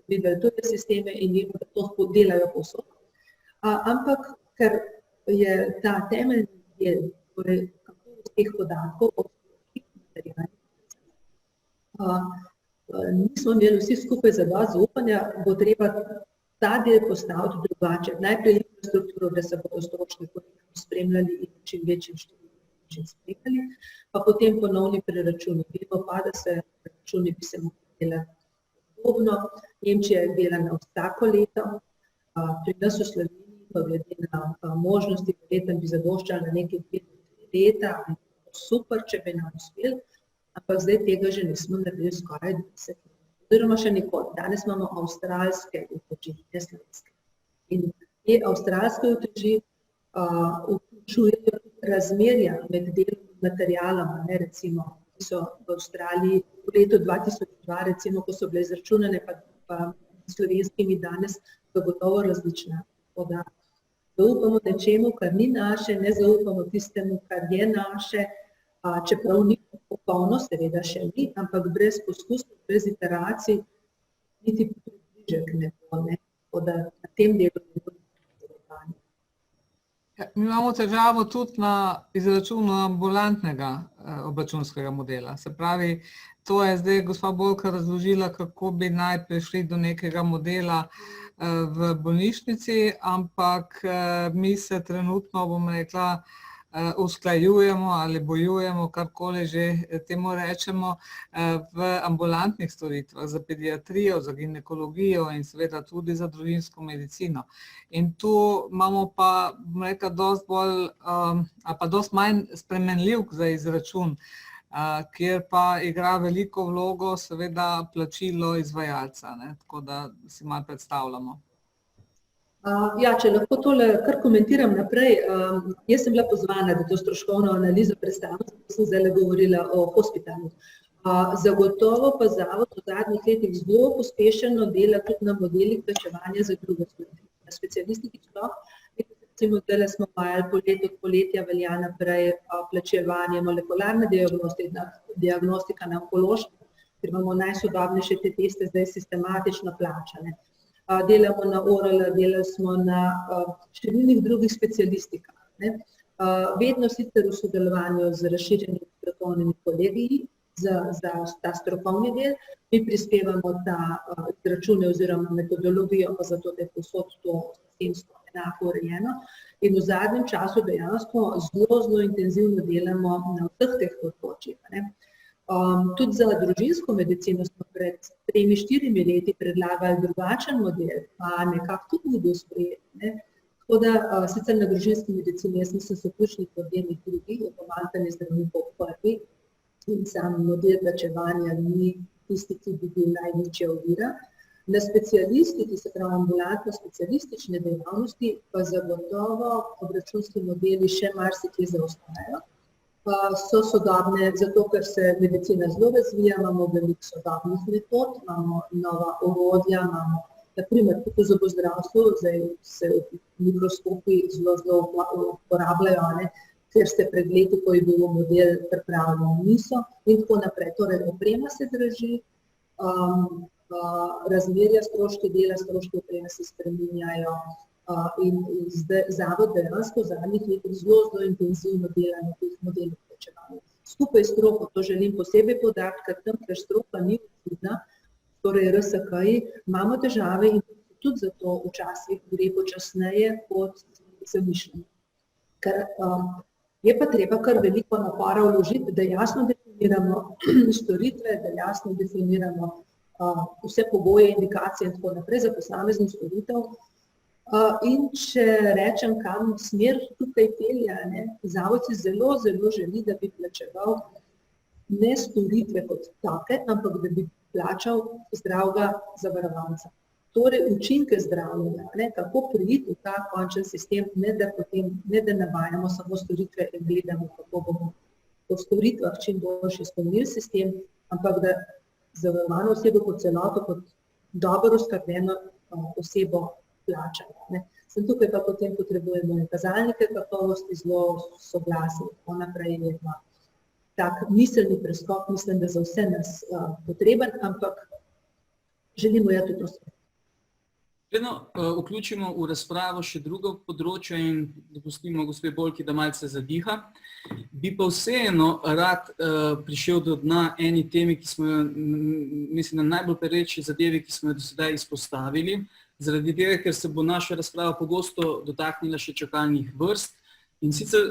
videli tudi sisteme in vemo, da to delajo povsod. Ampak, ker je ta temeljni del, torej kakovost teh podatkov o materialih, nismo imeli vsi skupaj zadosti zaupanja, bo treba ta del postaviti drugače. Najprej infrastrukturo, da se bodo stroški spremljali in čim večjim številom spremljali, pa potem ponovni preračuni. Vemo pa, da se preračuni bi se morali delati podobno. Nemčija je delana vsako leto, pri nas v Sloveniji pa glede na možnosti, verjetno bi zadoščali na nekaj 2-3 leta, super, če bi nam uspeli, ampak zdaj tega že nismo naredili skoraj 20 let. Oziroma še nikoli. Danes imamo avstralske uteži, ne slovenske. In te avstralske uteži vključujejo razmerja med delovnim materialom, ne, recimo, ki so v Avstraliji v letu 2002, recimo, ko so bile izračunane, pa slovenskimi danes zagotovo različna. Da zaupamo nečemu, kar ni naše, ne zaupamo tistemu, kar je naše, čeprav ni popolno, seveda še ni, ampak brez poskusov, brez iteracij, niti približek ne bo, ne. Da na tem delu ne bo. Mi imamo težavo tudi na izračunu ambulantnega obračunskega modela. Se pravi, to je zdaj gospa Bolka razložila, kako bi naj prišli do nekega modela v bolnišnici, ampak mi se trenutno, bom rekla, usklajujemo ali bojujemo, karkoli že temu rečemo, v ambulantnih storitvah za pediatrijo, za ginekologijo in seveda tudi za družinsko medicino. In tu imamo pa, bom rekla, dosti bolj, ali pa dosti manj spremenljivk za izračun, kjer pa igra veliko vlogo seveda plačilo izvajalca, ne, tako da si malo predstavljamo. Ja, če lahko tole kar komentiram naprej, jaz sem bila pozvana, da to stroškovno analizo predstavim, zato sem zdajle govorila o hospitalu. Zagotovo pa zavod v zadnjih letih zelo pospešeno dela tudi na modelih plačevanja za druge storitve. Na specialistiki sploh, recimo zdajle smo vajali od poletja velja naprej plačevanje molekularne diagnostika na onkološkem, ker imamo najsodobnejše te teste zdaj sistematično plačane. Delamo na ORL, delali smo na številnih drugih specialistikah. Vedno sicer v sodelovanju z razširjenimi strokovnimi kolegiji za ta strokovni del, mi prispevamo ta izračune oziroma metodologijo, pa zato, da je povsod to sistemsko enako urejeno. In v zadnjem času dejansko zelo intenzivno delamo na vseh teh področjih. Tudi za družinsko medicino smo pred 3-4 leti predlagali drugačen model, pa nekako tudi ni bil sprejet. Tako da sicer na družinski medicini jaz nisem soključnik v delih drugih, je pomanjkanje zdravnikov prvi in sam model plačevanja ni tisti, ki bi bil največja ovira. Na specialistiki, se pravi ambulantno specialistične dejavnosti, pa zagotovo obračunski modeli še marsikje zaostajajo. So sodobne, zato ker se medicina zelo razvija, imamo veliko sodobnih metod, imamo nova orodja, imamo, naprimer, tudi v zobozdravstvu, zdaj se mikroskopi zelo uporabljajo, ker ste pred leti, ko je bil model pripravljen, niso in tako naprej. Torej, oprema se draži, razmerja stroški dela, stroški opreme se spreminjajo, in zavod dejansko v zadnjih letih zelo intenzivno dela na teh modelih plačevanja. Skupaj s stroko, to želim posebej poudariti, ker tam, ker stroka ni odsudna, torej RSK-ji, imamo težave in tudi zato včasih gre počasneje, kot se mišljamo. Ker je pa treba kar veliko napora vložiti, da jasno definiramo storitve, da jasno definiramo vse pogoje, indikacije in tako naprej za posamezno storitev. In če rečem, kam smer tukaj pelje, zavod si zelo želi, da bi plačeval ne storitve kot take, ampak da bi plačal zdravega zavarovanca. Torej, učinke zdravljenja, kako priti v ta končen sistem, ne da navajamo samo storitve in gledamo, kako bomo po storitvah čim boljši izpolnili sistem, ampak da zavarovano osebo kot celoto, kot dobro oskrbljeno osebo plačamo. Sem tukaj pa potem potrebujemo kazalnike kakovosti, zelo soglasje, tako naprej je tak miselni preskok, mislim, da za vse nas potreben, ampak želimo je tudi prostor. Vedno vključimo v razpravo še drugo področje in dopustimo gospe Bolki, da malce zadiha. Bi pa vseeno rad prišel do dna eni temi, ki smo jo, mislim, na najbolj pereči zadevi, ki smo jo do sedaj izpostavili, zaradi tega, ker se bo naša razprava pogosto dotaknila še čakalnih vrst. In sicer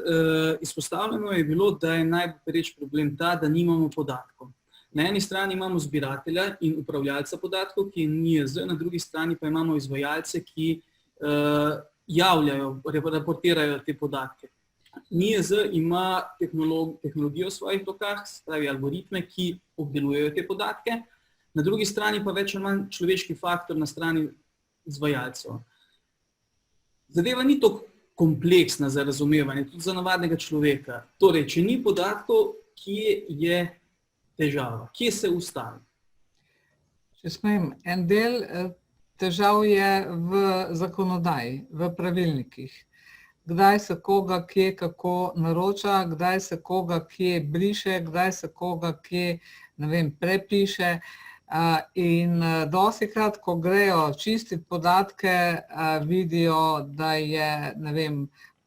izpostavljeno je bilo, da je najbolj pereč problem ta, da nimamo podatkov. Na eni strani imamo zbiratelja in upravljalca podatkov, ki je NIJZ, na drugi strani pa imamo izvajalce, ki javljajo, raportirajo te podatke. NIJZ ima tehnologijo v svojih rokah, se pravi algoritme, ki obdelujejo te podatke, na drugi strani pa več ali manj človeški faktor na strani izvajalcev. Zadeva ni tako kompleksna za razumevanje, tudi za navadnega človeka. Torej, če ni podatkov, kje je težava? Kje se ustavi? Če smem, en del težav je v zakonodaji, v pravilnikih. Kdaj se koga kje kako naroča, kdaj se koga kje briše, kdaj se koga kje, ne vem, prepiše. In dostikrat, ko grejo čistiti podatke, vidijo, da je, ne vem,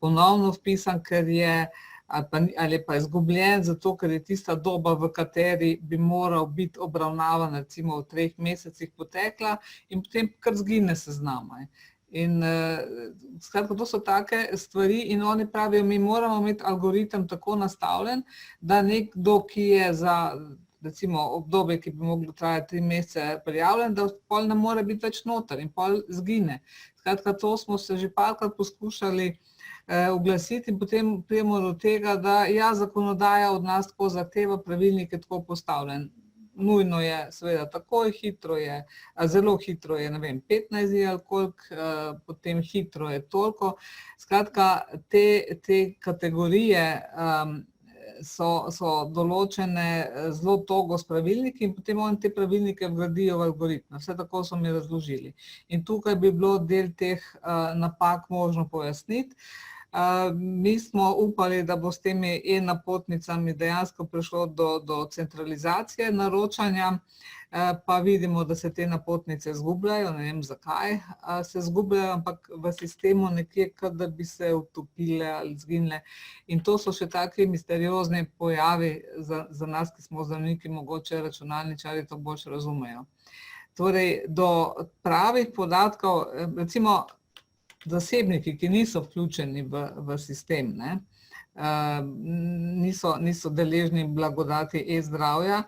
ponovno vpisan, ker je ali pa izgubljen, zato ker je tista doba, v kateri bi moral biti obravnavan, recimo v 3 mesecih potekla in potem kar zgine seznama. In skratka, to so take stvari in oni pravijo, mi moramo imeti algoritem tako nastavljen, da nekdo, ki je za recimo obdobje, ki bi moglo trajati 3 mesece prijavljen, da pol ne more biti več noter in pol zgine. Skratka, to smo se že parkrat poskušali oglasiti in potem prijemo do tega, da ja, zakonodaja od nas tako zahteva, pravilnik je tako postavljen. Nujno je, seveda, takoj, hitro je, zelo hitro je, ne vem, 15 dni ali koliko, potem hitro je toliko. Skratka, te kategorije so določene zelo togo s pravilniki in potem oni te pravilnike vgradijo v algoritme. Vse tako so mi razložili. In tukaj bi bilo del teh napak možno pojasniti. Mi smo upali, da bo s temi e-napotnicami dejansko prišlo do centralizacije naročanja, pa vidimo, da se te napotnice izgubljajo, ne vem zakaj se izgubljajo, ampak v sistemu nekje, da bi se utopile ali izginile. In to so še taki misteriozni pojavi za nas, ki smo zdravniki, mogoče računalničarji to boljše razumejo. Torej, do pravih podatkov, recimo, zasebniki, ki niso vključeni v sistem, niso deležni blagodati e-zdravja,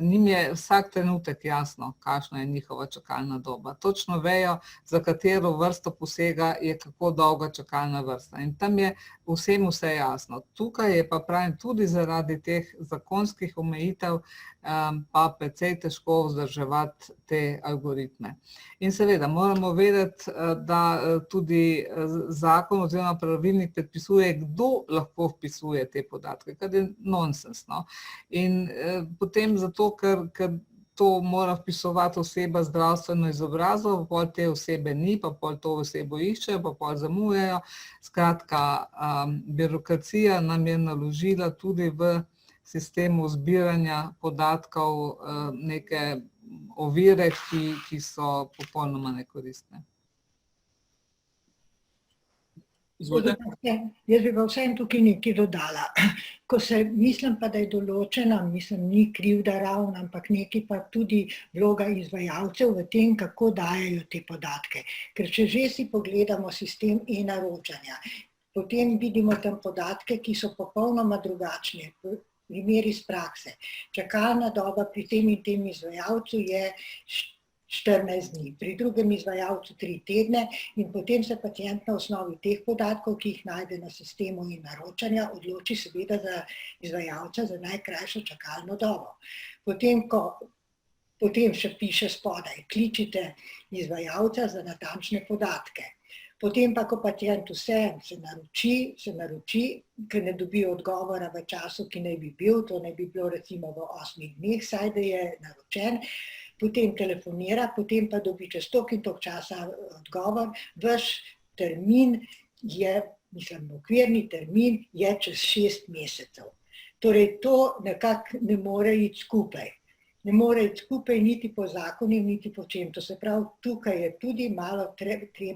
njim je vsak trenutek jasno, kakšna je njihova čakalna doba. Točno vejo, za katero vrsto posega je kako dolga čakalna vrsta. In tam je vsem vse jasno. Tukaj je pa pravim tudi zaradi teh zakonskih omejitev pa precej težko vzdrževati te algoritme. In seveda moramo vedeti, da tudi zakon oziroma pravilnik predpisuje, kdo lahko vpisuje te podatke, kar je nonsens. In potem zato, ker to mora vpisovati oseba zdravstveno izobrazbo, pol te osebe ni, pa pol to osebo iščejo, pa pol zamujajo. Skratka, birokracija nam je naložila tudi v sistemu zbiranja podatkov neke ovire, ki so popolnoma nekoristne. Jaz bi pa vsem tukaj nekaj dodala. Ko se mislim pa, da je določena, ni krivda ravno, ampak nekaj pa tudi vloga izvajalcev v tem, kako dajejo te podatke. Ker če že si pogledamo sistem e-naročanja, potem vidimo tam podatke, ki so popolnoma drugačni. Primer iz prakse. Čakalna doba pri tem in tem izvajalcu je 14 dni, pri drugem izvajalcu 3 tedne in potem se pacient na osnovi teh podatkov, ki jih najde na sistemu in naročanja, odloči seveda za izvajalca za najkrajšo čakalno dobo. Potem še piše spodaj, kličite izvajalca za natančne podatke. Potem pa, ko pacient vse se naroči, ker ne dobi odgovora v času, ki naj bi bil, to naj bi bilo recimo v 8 dneh, saj da je naročen, potem telefonira, potem pa dobi čez toliko in toliko časa odgovor, vaš termin je, okvirni termin je čez 6 mesecev. Torej, to nekako ne more iti skupaj. Ne more iti skupaj niti po zakonih, niti po čem. To se pravi, tukaj je tudi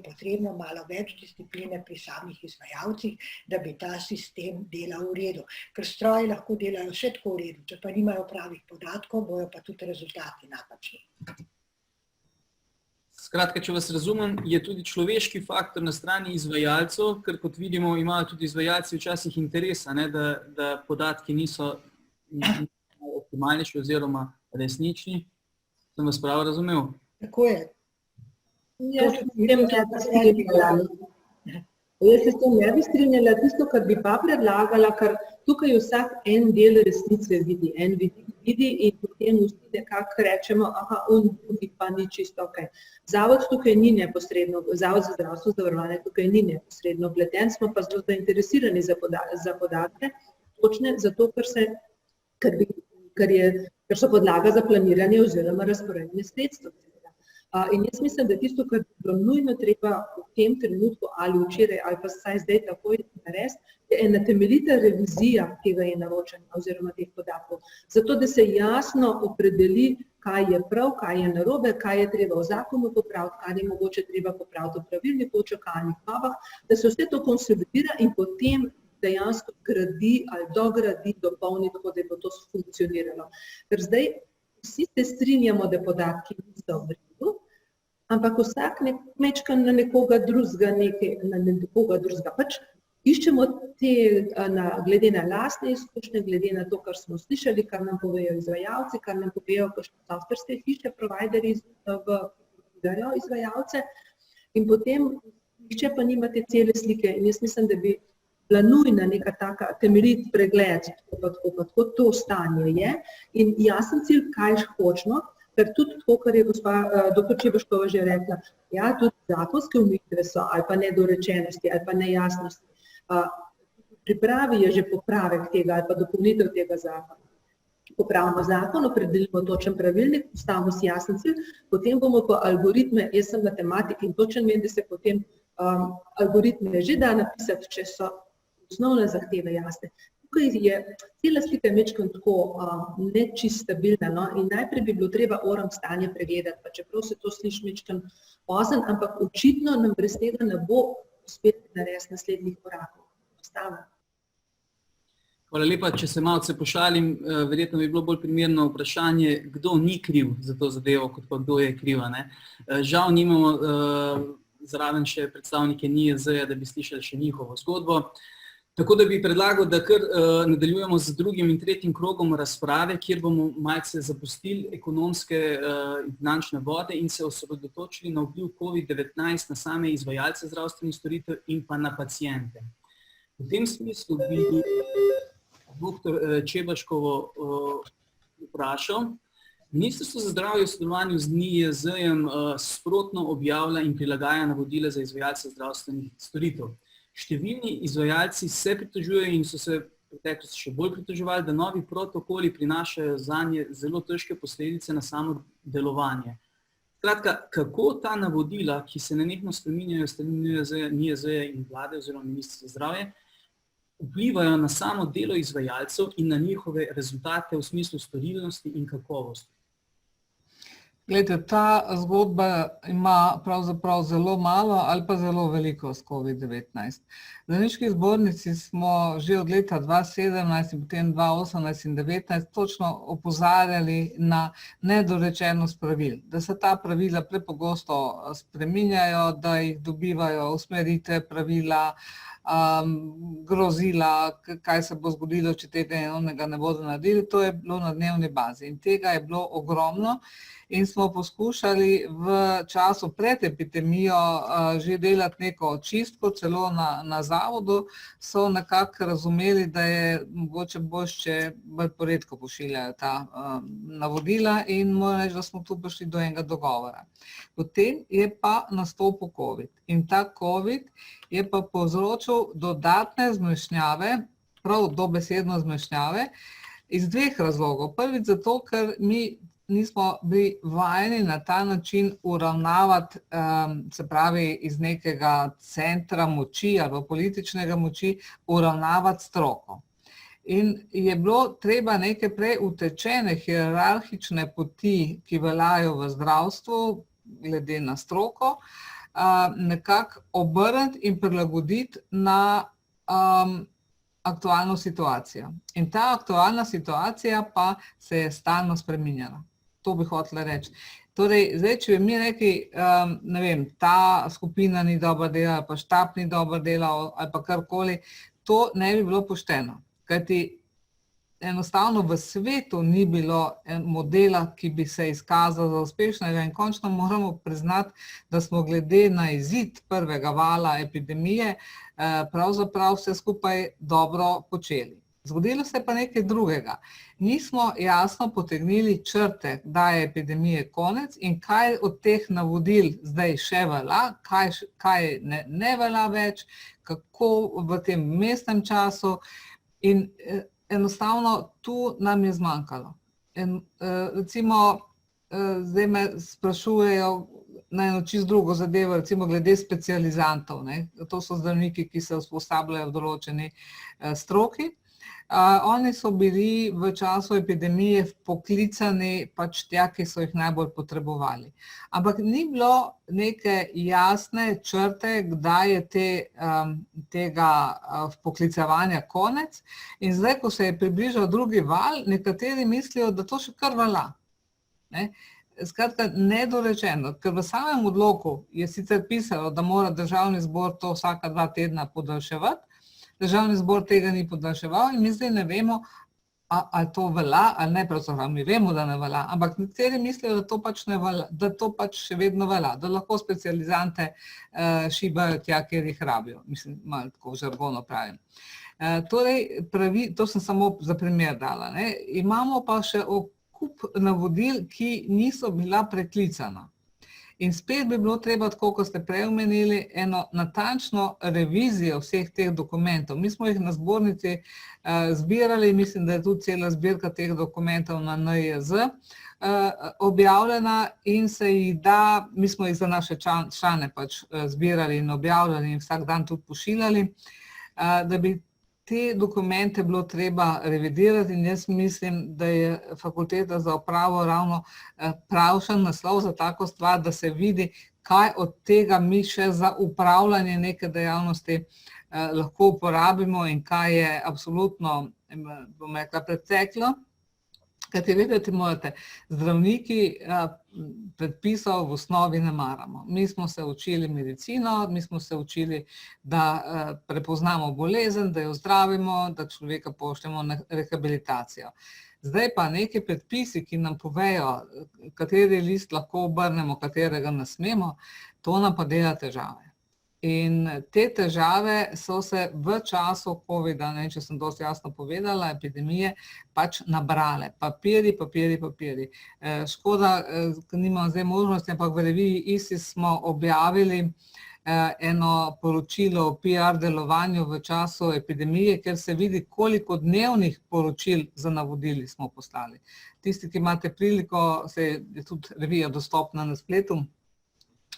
potrebno malo več discipline pri samih izvajalcih, da bi ta sistem delal v redu. Ker stroji lahko delajo še tako v redu, če pa nimajo pravih podatkov, bojo pa tudi rezultati napačni. Skratka, če vas razumem, je tudi človeški faktor na strani izvajalcev, ker kot vidimo, imajo tudi izvajalci včasih interesa, da podatki niso optimalnejši oziroma resnični. Sem vas prav razumel? Tako je. Jaz se s tem ne bi strinjala, tisto, kar bi pa predlagala, ker tukaj vsak en del resnice vidi, en vidi in potem vsi nekako rečemo, on drugi pa ni čisto okej. Zavod tukaj ni neposredno, Zavod za zdravstveno zavarovanje tukaj ni neposredno vpleten, smo pa zelo zainteresirani za podatke, točne zato, ker so podlaga za planiranje oziroma razporejanje sredstev. In jaz mislim, da tisto, kar bi bilo nujno treba v tem trenutku ali včeraj ali pa saj zdaj takoj narediti, je ena temeljita revizija tega e-naročanja oziroma teh podatkov. Zato, da se jasno opredeli, kaj je prav, kaj je narobe, kaj je treba v zakonu popraviti, kaj je mogoče treba popraviti v pravilniku o čakalnih dobah, da se vse to konsolidira in potem dejansko gradi ali dogradi, dopolni, tako da bo to funkcioniralo. Ker zdaj vsi se strinjamo, da podatki niso v redu, ampak vsak mečka na nekoga drugega. Pač iščemo glede na lastne izkušnje, glede na to, kar smo slišali, kar nam povejo izvajalci, kar nam povejo kakšne softverske hiše, providerji izvajalce in potem nihče pa nima te cele slike in jaz mislim, da bi bila nujna neka taka temeljit pregled, tako to stanje je in jasen cilj, kaj hočemo, ker tudi to, kar je gospa dr. Čebaškova že rekla, ja, tudi zakonske omejitve so ali pa nedorečenosti ali pa nejasnosti. Pripravi je že popravek tega ali pa dopolnitev tega zakona. Popravimo zakon, opredelimo točen pravilnik, postavimo si jasen cilj, potem bomo pa algoritme, jaz sem matematik in točen vem, da se potem algoritme že da napisati, če so osnovne zahteve jasne. Tukaj je cela slika mečkam tako nečist stabilna in najprej bi bilo treba stanje pregledati, pa čeprav se to sliši mečkam pozen, ampak očitno nam brez tega ne bo uspeti narediti naslednjih korakov. Hvala lepa, če se malce pošalim, verjetno bi bilo bolj primerno vprašanje, kdo ni kriv za to zadevo, kot pa kdo je kriva. Žal nimamo zraven še predstavnike NIJZ-ja, da bi slišali še njihovo zgodbo. Tako da bi predlagal, da kar nadaljujemo z drugim in tretjim krogom razprave, kjer bomo malce zapustili ekonomske in finančne vode in se osredotočili na vpliv COVID-19 na same izvajalce zdravstvenih storitev in pa na paciente. V tem smislu bi dr. Čebaškovo vprašal. Ministrstvo za zdravje v sodelovanju z NIJZ-jem sprotno objavlja in prilagaja navodila za izvajalce zdravstvenih storitev. Številni izvajalci se pritožujejo in so se v preteklosti še bolj pritoževali, da novi protokoli prinašajo zanje zelo težke posledice na samo delovanje. Skratka, kako ta navodila, ki se nenehno spreminjajo s strani NIJZ-ja in vlade oziroma ministrstva za zdravje, vplivajo na samo delo izvajalcev in na njihove rezultate v smislu storilnosti in kakovosti? Glejte, ta zgodba ima pravzaprav zelo malo ali pa zelo veliko s COVID-19. V zdravniški zbornici smo že od leta 2017 in potem 2018 in 2019 točno opozarjali na nedorečenost pravil, da se ta pravila prepogosto spreminjajo, da jih dobivajo usmeritve pravila grozila, kaj se bo zgodilo, če tega in onega ne bodo naredili. To je bilo na dnevni bazi in tega je bilo ogromno. In smo poskušali v času pred epidemijo že delati neko očistko, celo na zavodu so nekako razumeli, da je mogoče boljše, če bolj poredko pošiljajo ta navodila in moram reči, da smo tu prišli do enega dogovora. Potem je pa nastopil COVID in ta COVID je pa povzročil dodatne zmešnjave, prav dobesedno zmešnjave, iz dveh razlogov. Prvič zato, ker mi nismo bili vajeni na ta način uravnavati, se pravi iz nekega centra moči ali političnega moči, uravnavati stroko. In je bilo treba neke prej utečene hierarhične poti, ki veljajo v zdravstvu, glede na stroko, nekako obrniti in prilagoditi na aktualno situacijo. In ta aktualna situacija pa se je stalno spreminjala. To bi hotela reči. Torej, zdaj, če bi mi rekli, ne vem, ta skupina ni dobro delala, pa štab ni dobro delal ali pa karkoli, to ne bi bilo pošteno. Kajti enostavno v svetu ni bilo modela, ki bi se izkazal za uspešnega in končno moramo priznati, da smo glede na izid prvega vala epidemije pravzaprav vse skupaj dobro počeli. Zgodilo se pa nekaj drugega. Nismo jasno potegnili črte, da je epidemije konec in kaj od teh navodil zdaj še velja, kaj ne velja več, kako v tem vmesnem času in enostavno tu nam je zmanjkalo. Recimo, zdaj me sprašujejo na eno čisto drugo zadevo, recimo glede specializantov. To so zdravniki, ki se usposabljajo v določeni stroki. Oni so bili v času epidemije poklicani pač tja, ki so jih najbolj potrebovali. Ampak ni bilo neke jasne črte, kdaj je tega poklicevanja konec. In zdaj, ko se je približal drugi val, nekateri mislijo, da to še kar velja. Skratka, nedorečeno, ker v samem odloku je sicer pisalo, da mora Državni zbor to vsaka 2 tedna podaljševati. Državni zbor tega ni podaljševal in mi zdaj ne vemo, ali to velja ali ne, pravzaprav mi vemo, da ne velja, ampak nekateri mislijo, da to pač ne velja, da to pač še vedno velja, da lahko specializante šibajo tja, kjer jih rabijo. Mislim, malo tako žargono pravim. Torej, to sem samo za primer dala. Imamo pa še kup navodil, ki niso bila preklicana. In spet bi bilo treba, tako kot ste prej omenili, eno natančno revizijo vseh teh dokumentov. Mi smo jih na zbornici zbirali, mislim, da je tudi cela zbirka teh dokumentov na NIJZ objavljena in se jih da, mi smo jih za naše člane pač zbirali in objavljali in vsak dan tudi pošiljali, da bi te dokumente bilo treba revidirati in jaz mislim, da je Fakulteta za upravo ravno pravšen naslov za tako stvar, da se vidi, kaj od tega mi še za upravljanje neke dejavnosti lahko uporabimo in kaj je absolutno, bom rekla, preteklo. Kajti vedeti morate, zdravniki predpisov v osnovi ne maramo. Mi smo se učili medicino, mi smo se učili, da prepoznamo bolezen, da jo zdravimo, da človeka pošljemo na rehabilitacijo. Zdaj pa neki predpisi, ki nam povejo, kateri list lahko obrnemo, katerega ne smemo, to nam pa dela težave. In te težave so se v času COVID-a, če sem dosti jasno povedala, epidemije, pač nabrale. Papiri. Škoda, ker nimam zdaj možnosti, ampak v reviji ISIS smo objavili eno poročilo o PR delovanju v času epidemije, kjer se vidi, koliko dnevnih poročil za navodili smo poslali. Tisti, ki imate priliko, je tudi revija dostopna na spletu,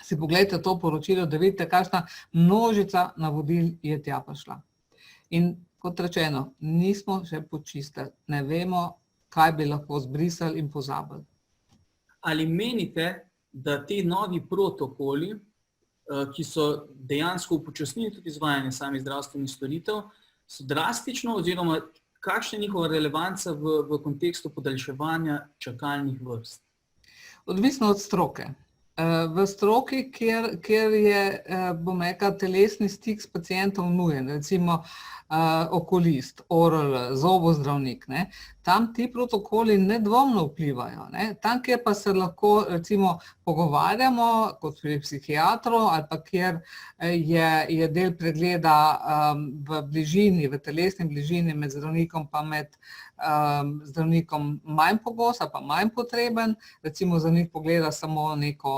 si pogledajte to poročilo, da vidite, kakšna množica navodil je tja prišla. In kot rečeno, nismo še počistili, ne vemo, kaj bi lahko zbrisali in pozabili. Ali menite, da ti novi protokoli, ki so dejansko upočasnili tudi izvajanje samih zdravstvenih storitev, so drastično oziroma kakšna je njihova relevanca v kontekstu podaljševanja čakalnih vrst? Odvisno od stroke. V stroki, kjer je, bom rekla, telesni stik s pacientom nujen, recimo okulist, ORL, zobozdravnik, ne, tam ti protokoli nedvomno vplivajo. Ne. Tam, kjer pa se lahko recimo pogovarjamo, kot pri psihiatru, ali pa kjer je del pregleda v bližini, v telesni bližini med zdravnikom pa med zdravnikom manj pogost ali pa manj potreben, recimo zdravnik pogleda samo neko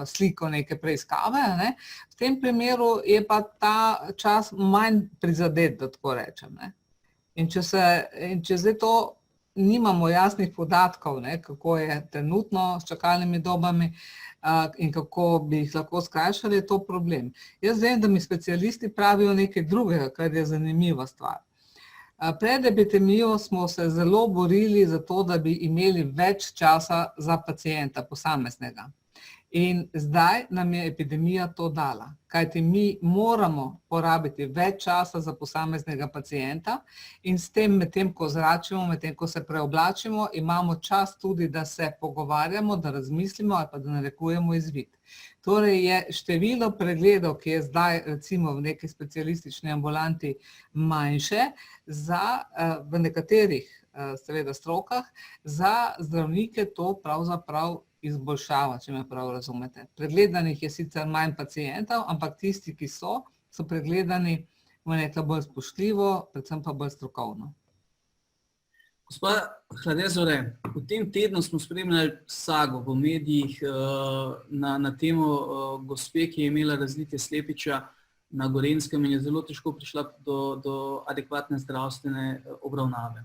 sliko neke preiskave, ne. V tem primeru je pa ta čas manj prizadet, da tako rečem. Ne. In če zdaj to nimamo jasnih podatkov, ne, kako je trenutno s čakalnimi dobami in kako bi jih lahko skrajšali, je to problem. Jaz vem, da mi specialisti pravijo nekaj drugega, kar je zanimiva stvar. Pred epidemijo smo se zelo borili za to, da bi imeli več časa za pacienta posameznega. In zdaj nam je epidemija to dala, kajti mi moramo porabiti več časa za posameznega pacienta in s tem, medtem ko zračimo, medtem ko se preoblačimo, imamo čas tudi, da se pogovarjamo, da razmislimo ali pa da narekujemo izvid. Torej je število pregledov, ki je zdaj recimo v neki specialistični ambulanti manjše, v nekaterih seveda strokah, za zdravnike to pravzaprav izboljšava, če me prav razumete. Pregledanih je sicer manj pacientov, ampak tisti, ki so pregledani, bomo rekla, bolj spoštljivo, predvsem pa bolj strokovno. Gospa Hladezore, v tem tednu smo spremljali sago v medijih na temo gospe, ki je imela razlitje slepiča na Gorenjskem in je zelo težko prišla do adekvatne zdravstvene obravnave.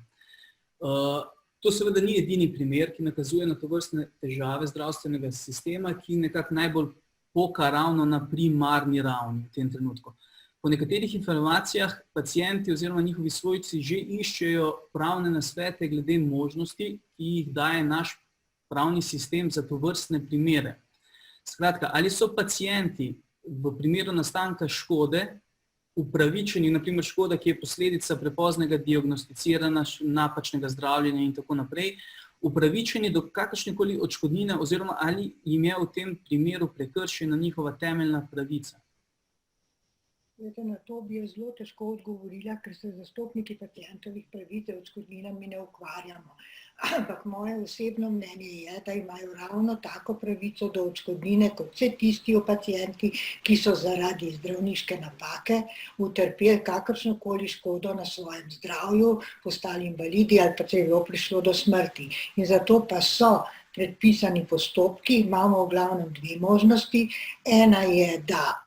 To seveda ni edini primer, ki nakazuje na tovrstne težave zdravstvenega sistema, ki nekako najbolj poka ravno na primarni ravni v tem trenutku. Po nekaterih informacijah pacienti oziroma njihovi svojci že iščejo pravne nasvete glede možnosti, ki jih daje naš pravni sistem za tovrstne primere. Skratka, ali so pacienti v primeru nastanka škode upravičeni, naprimer škoda, ki je posledica prepoznega diagnosticiranja, napačnega zdravljenja in tako naprej, upravičeni do kakršnekoli odškodnine oziroma ali jim je v tem primeru prekršena njihova temeljna pravica? Na to bi jaz zelo težko odgovorila, ker se zastopniki pacientovih pravic odškodninami ne ukvarjamo. Ampak moje osebno mnenje je, da imajo ravno tako pravico do odškodnine kot vse tisti pacienti, ki so zaradi zdravniške napake utrpeli kakršnokoli škodo na svojem zdravju, postali invalidi ali pa celo prišlo do smrti. In zato pa so predpisani postopki, imamo v glavnem dve možnosti. Ena je, da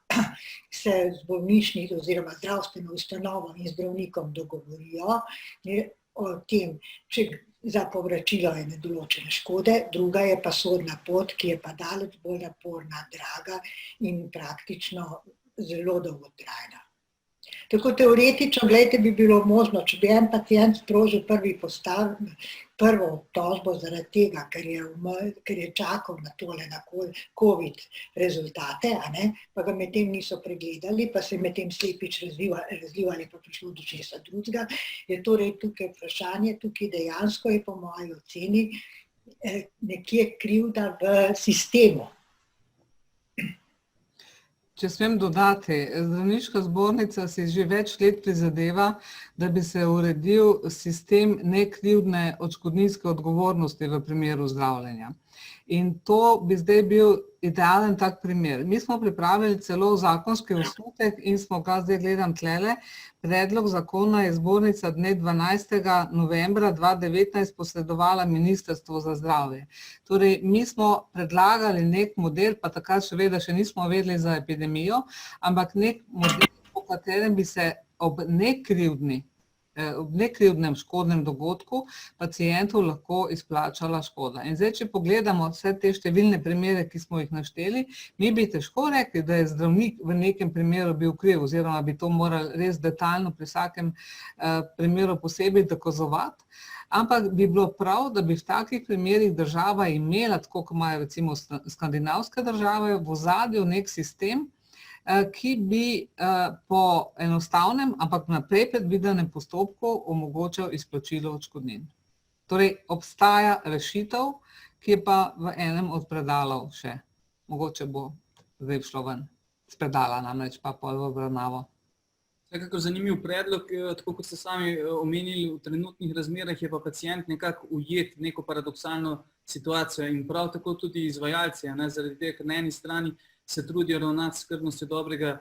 se z bolnišnico oziroma zdravstveno ustanovo in zdravnikom dogovorijo o tem, če za povračilo ene določene škode, druga je pa sodna pot, ki je pa daleč bolj naporna, draga in praktično zelo dolgotrajna. Tako teoretično, gledajte, bi bilo možno, če bi en pacient sprožil prvo obtožbo zaradi tega, ker je čakal na tole, na COVID rezultate, pa ga medtem niso pregledali, pa se je medtem slepič razvil ali pa prišlo do česa drugega, je torej tukaj vprašanje, tukaj dejansko je po moji oceni nekje krivda v sistemu. Če smem dodati, Zdravniška zbornica si že več let prizadeva, da bi se uredil sistem nekrivdne odškodninske odgovornosti v primeru zdravljenja. In to bi zdaj bil idealen tak primer. Mi smo pripravili celo zakonski osnutek in smo ga zdaj gledam tlele. Predlog zakona je zbornica dne 12. novembra 2019 posredovala Ministrstvu za zdravje. Torej, mi smo predlagali nek model, pa takrat še nismo vedeli za epidemijo, ampak nek model, po katerem bi se ob nekrivdnem škodnem dogodku pacientov lahko izplačala škoda. In zdaj, če pogledamo vse te številne primere, ki smo jih našteli, mi bi težko rekli, da je zdravnik v nekem primeru bil kriv, oziroma bi to morali res detaljno pri vsakem primeru posebej dokazovati, ampak bi bilo prav, da bi v takih primerih država imela, tako kot imajo recimo skandinavske države, v ozadju nek sistem, ki bi po enostavnem, ampak naprej predvidenem postopku omogočal izplačilo odškodnin. Torej, obstaja rešitev, ki je pa v enem od predalov še mogoče bo zdaj šlo ven s predala, namreč pa pol v obravnavo. Vsekakor zanimiv predlog, tako kot ste sami omenili, v trenutnih razmerah je pa pacient nekako ujet v neko paradoksalno situacijo in prav tako tudi izvajalci, zaradi tega, ker na eni strani se trudijo ravnati s skrbnostjo dobrega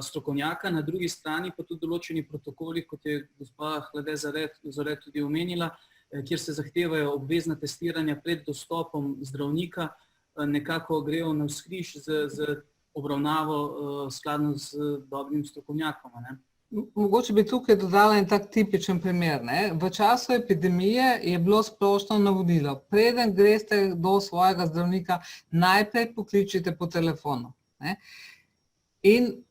strokovnjaka, na drugi strani pa tudi določeni protokoli, kot je gospa Hlade Zore tudi omenila, kjer se zahtevajo obvezna testiranja pred dostopom zdravnika, nekako grejo navzkriž z obravnavo skladno z dobrim strokovnjakom. Mogoče bi tukaj dodala en tak tipičen primer. V času epidemije je bilo splošno navodilo, preden greste do svojega zdravnika, najprej pokličite po telefonu. In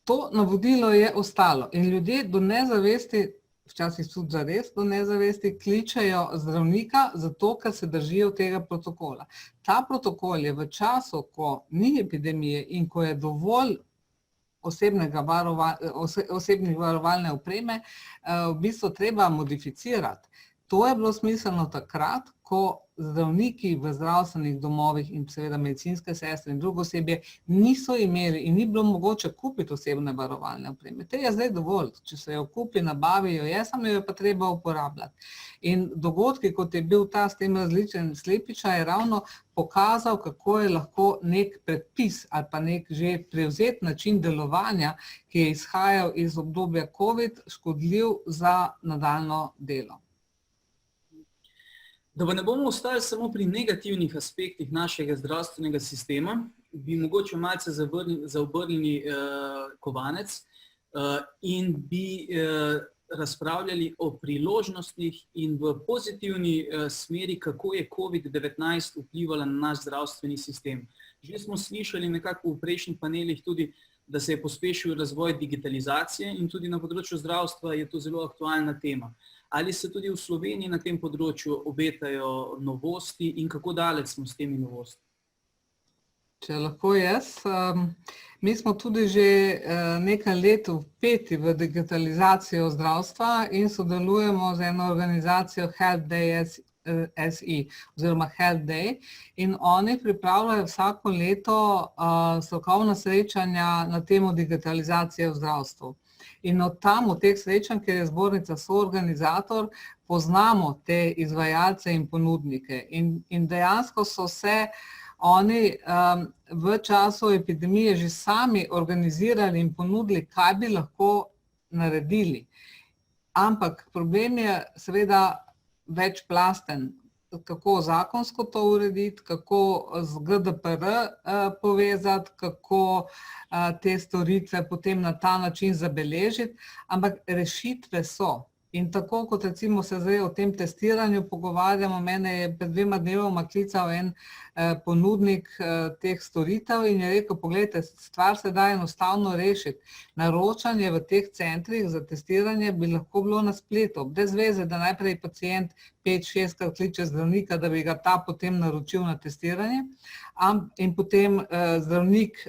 to navodilo je ostalo. In ljudje do nezavesti, včasih tudi zares do nezavesti, kličejo zdravnika zato, ker se držijo tega protokola. Ta protokol je v času, ko ni epidemije in ko je dovolj osebnih varovalne opreme, v bistvu treba modificirati. To je bilo smiselno takrat, ko zdravniki v zdravstvenih domovih in seveda medicinske sestre in drugo osebje niso imeli in ni bilo mogoče kupiti osebne varovalne opreme. Te je zdaj dovolj, če se jo kupi, nabavijo, samo jo je pa treba uporabljati. In dogodki, kot je bil ta s tem različen Slepiča, je ravno pokazal, kako je lahko nek predpis ali pa nek že prevzet način delovanja, ki je izhajal iz obdobja COVID, škodljiv za nadaljnjo delo. Da pa ne bomo ostali samo pri negativnih aspektih našega zdravstvenega sistema, bi mogoče malce zaobrnili kovanec in bi razpravljali o priložnostih in v pozitivni smeri, kako je COVID-19 vplivala na naš zdravstveni sistem. Že smo slišali nekako v prejšnjih panelih tudi, da se je pospešil razvoj digitalizacije in tudi na področju zdravstva je to zelo aktualna tema. Ali se tudi v Sloveniji na tem področju obetajo novosti in kako daleč smo s temi novosti? Če lahko jaz. Mi smo tudi že nekaj let vpeti v digitalizacijo zdravstva in sodelujemo z eno organizacijo Health Day SE oziroma Health Day in oni pripravljajo vsako leto strokovna srečanja na temo digitalizacije v zdravstvu. In od tam, v teh srečanj, ker je zbornica soorganizator, poznamo te izvajalce in ponudnike. In dejansko so se oni v času epidemije že sami organizirali in ponudili, kaj bi lahko naredili. Ampak problem je seveda večplasten, kako zakonsko to urediti, kako z GDPR povezati, kako te storitve potem na ta način zabeležiti, ampak rešitve so. In tako kot recimo se zdaj o tem testiranju pogovarjamo, mene je pred 2 dnevoma klical en ponudnik teh storitev in je rekel, pogledajte, stvar se da enostavno rešiti. Naročanje v teh centrih za testiranje bi lahko bilo na spletu, brez veze, da najprej pacient 5-6krat kliče zdravnika, da bi ga ta potem naročil na testiranje in potem zdravnik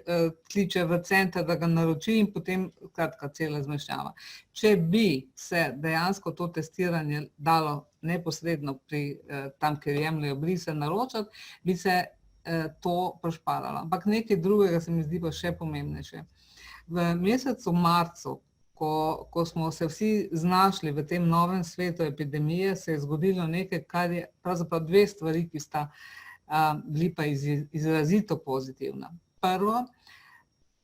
kliče v center, da ga naroči in potem kratka cela zmešnjava. Če bi se dejansko to testiranje dalo neposredno pri tam, kjer jemljejo brise, naročati, bi se to prošparalo. Ampak nekaj drugega se mi zdi pa še pomembnejše. V mesecu marcu, ko smo se vsi znašli v tem novem svetu epidemije, se je zgodilo nekaj, kar je pravzaprav 2 stvari, ki sta bili pa izrazito pozitivna.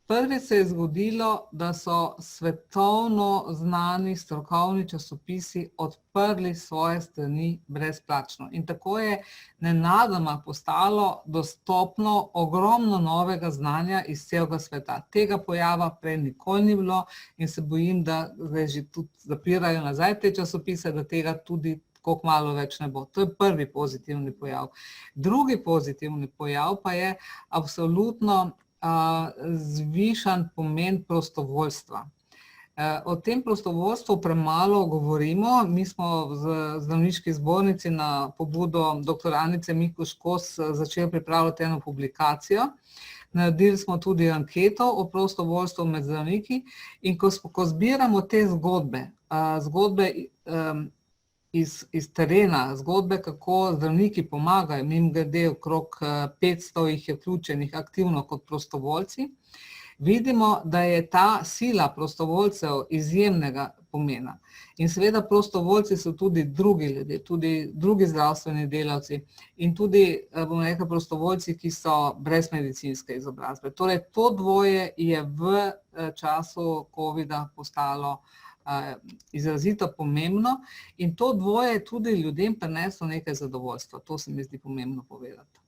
Prvi se je zgodilo, da so svetovno znani strokovni časopisi odprli svoje strani brezplačno. In tako je nenadoma postalo dostopno ogromno novega znanja iz celega sveta. Tega pojava prej nikoli ni bilo in se bojim, da zdaj že tudi zapirajo nazaj te časopise, da tega tudi koliko malo več ne bo. To je prvi pozitivni pojav. Drugi pozitivni pojav pa je absolutno zvišan pomen prostovoljstva. O tem prostovoljstvu premalo govorimo. Mi smo v zdravniški zbornici na pobudo dr. Anice Mikuš-Kos začeli pripravljati eno publikacijo. Naredili smo tudi anketo o prostovoljstvu med zdravniki in ko zbiramo te zgodbe iz terena zgodbe, kako zdravniki pomagajo, mimogrede okrog 500 jih je vključenih aktivno kot prostovoljci, vidimo, da je ta sila prostovoljcev izjemnega pomena. In seveda prostovoljci so tudi drugi ljudje, tudi drugi zdravstveni delavci in tudi, bomo rekli, prostovoljci, ki so brez medicinske izobrazbe. Torej, to dvoje je v času covida postalo izrazito pomembno in to dvoje je tudi ljudem prineslo nekaj zadovoljstva. To se mi zdi pomembno povedati.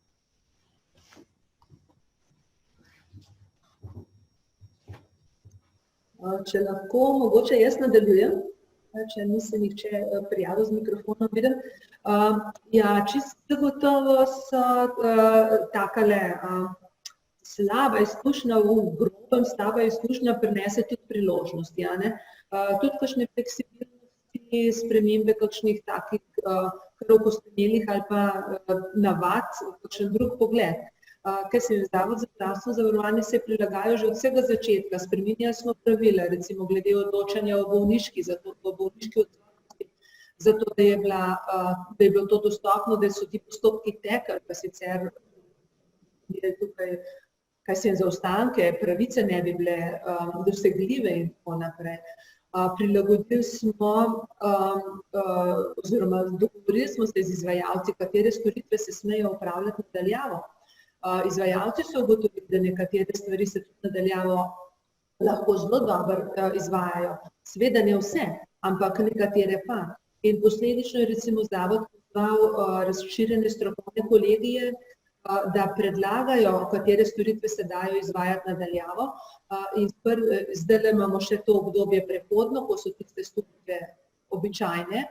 Če lahko, mogoče jaz nadaljujem, če ni se nihče prijavil z mikrofonom, vidim. Ja, čisto gotovo so takale slaba izkušnja, v grobem slaba izkušnja prinese tudi priložnosti, a ne? Tudi kakšne fleksibilnosti, spremembe kakšnih takih okostenelih ali pa navad, kakšen drug pogled. Ker se je Zavod za zdravstveno zavarovanje se prilagajal že od vsega začetka, spreminjali smo pravila, recimo glede odločanja o bolniški, odsotnosti, zato da je bilo to dostopno, da so ti postopki tekli, pa sicer je tukaj, kaj se je zaostanke, pravice ne bi bile dosegljive in tako naprej. Prilagodili smo, oziroma dogovorili smo se z izvajalci, katere storitve se smejo opravljati nadaljavo. Izvajalci so ugotovili, da nekatere stvari se tudi nadaljavo lahko zelo dobro izvajajo. Seveda ne vse, ampak nekatere pa. In posledično je recimo Zavod pozval razširjene strokovne kolegije, da predlagajo, katere storitve se dajo izvajati nadaljavo. In zdaj imamo še to obdobje prehodno, ko so tiste storitve običajne,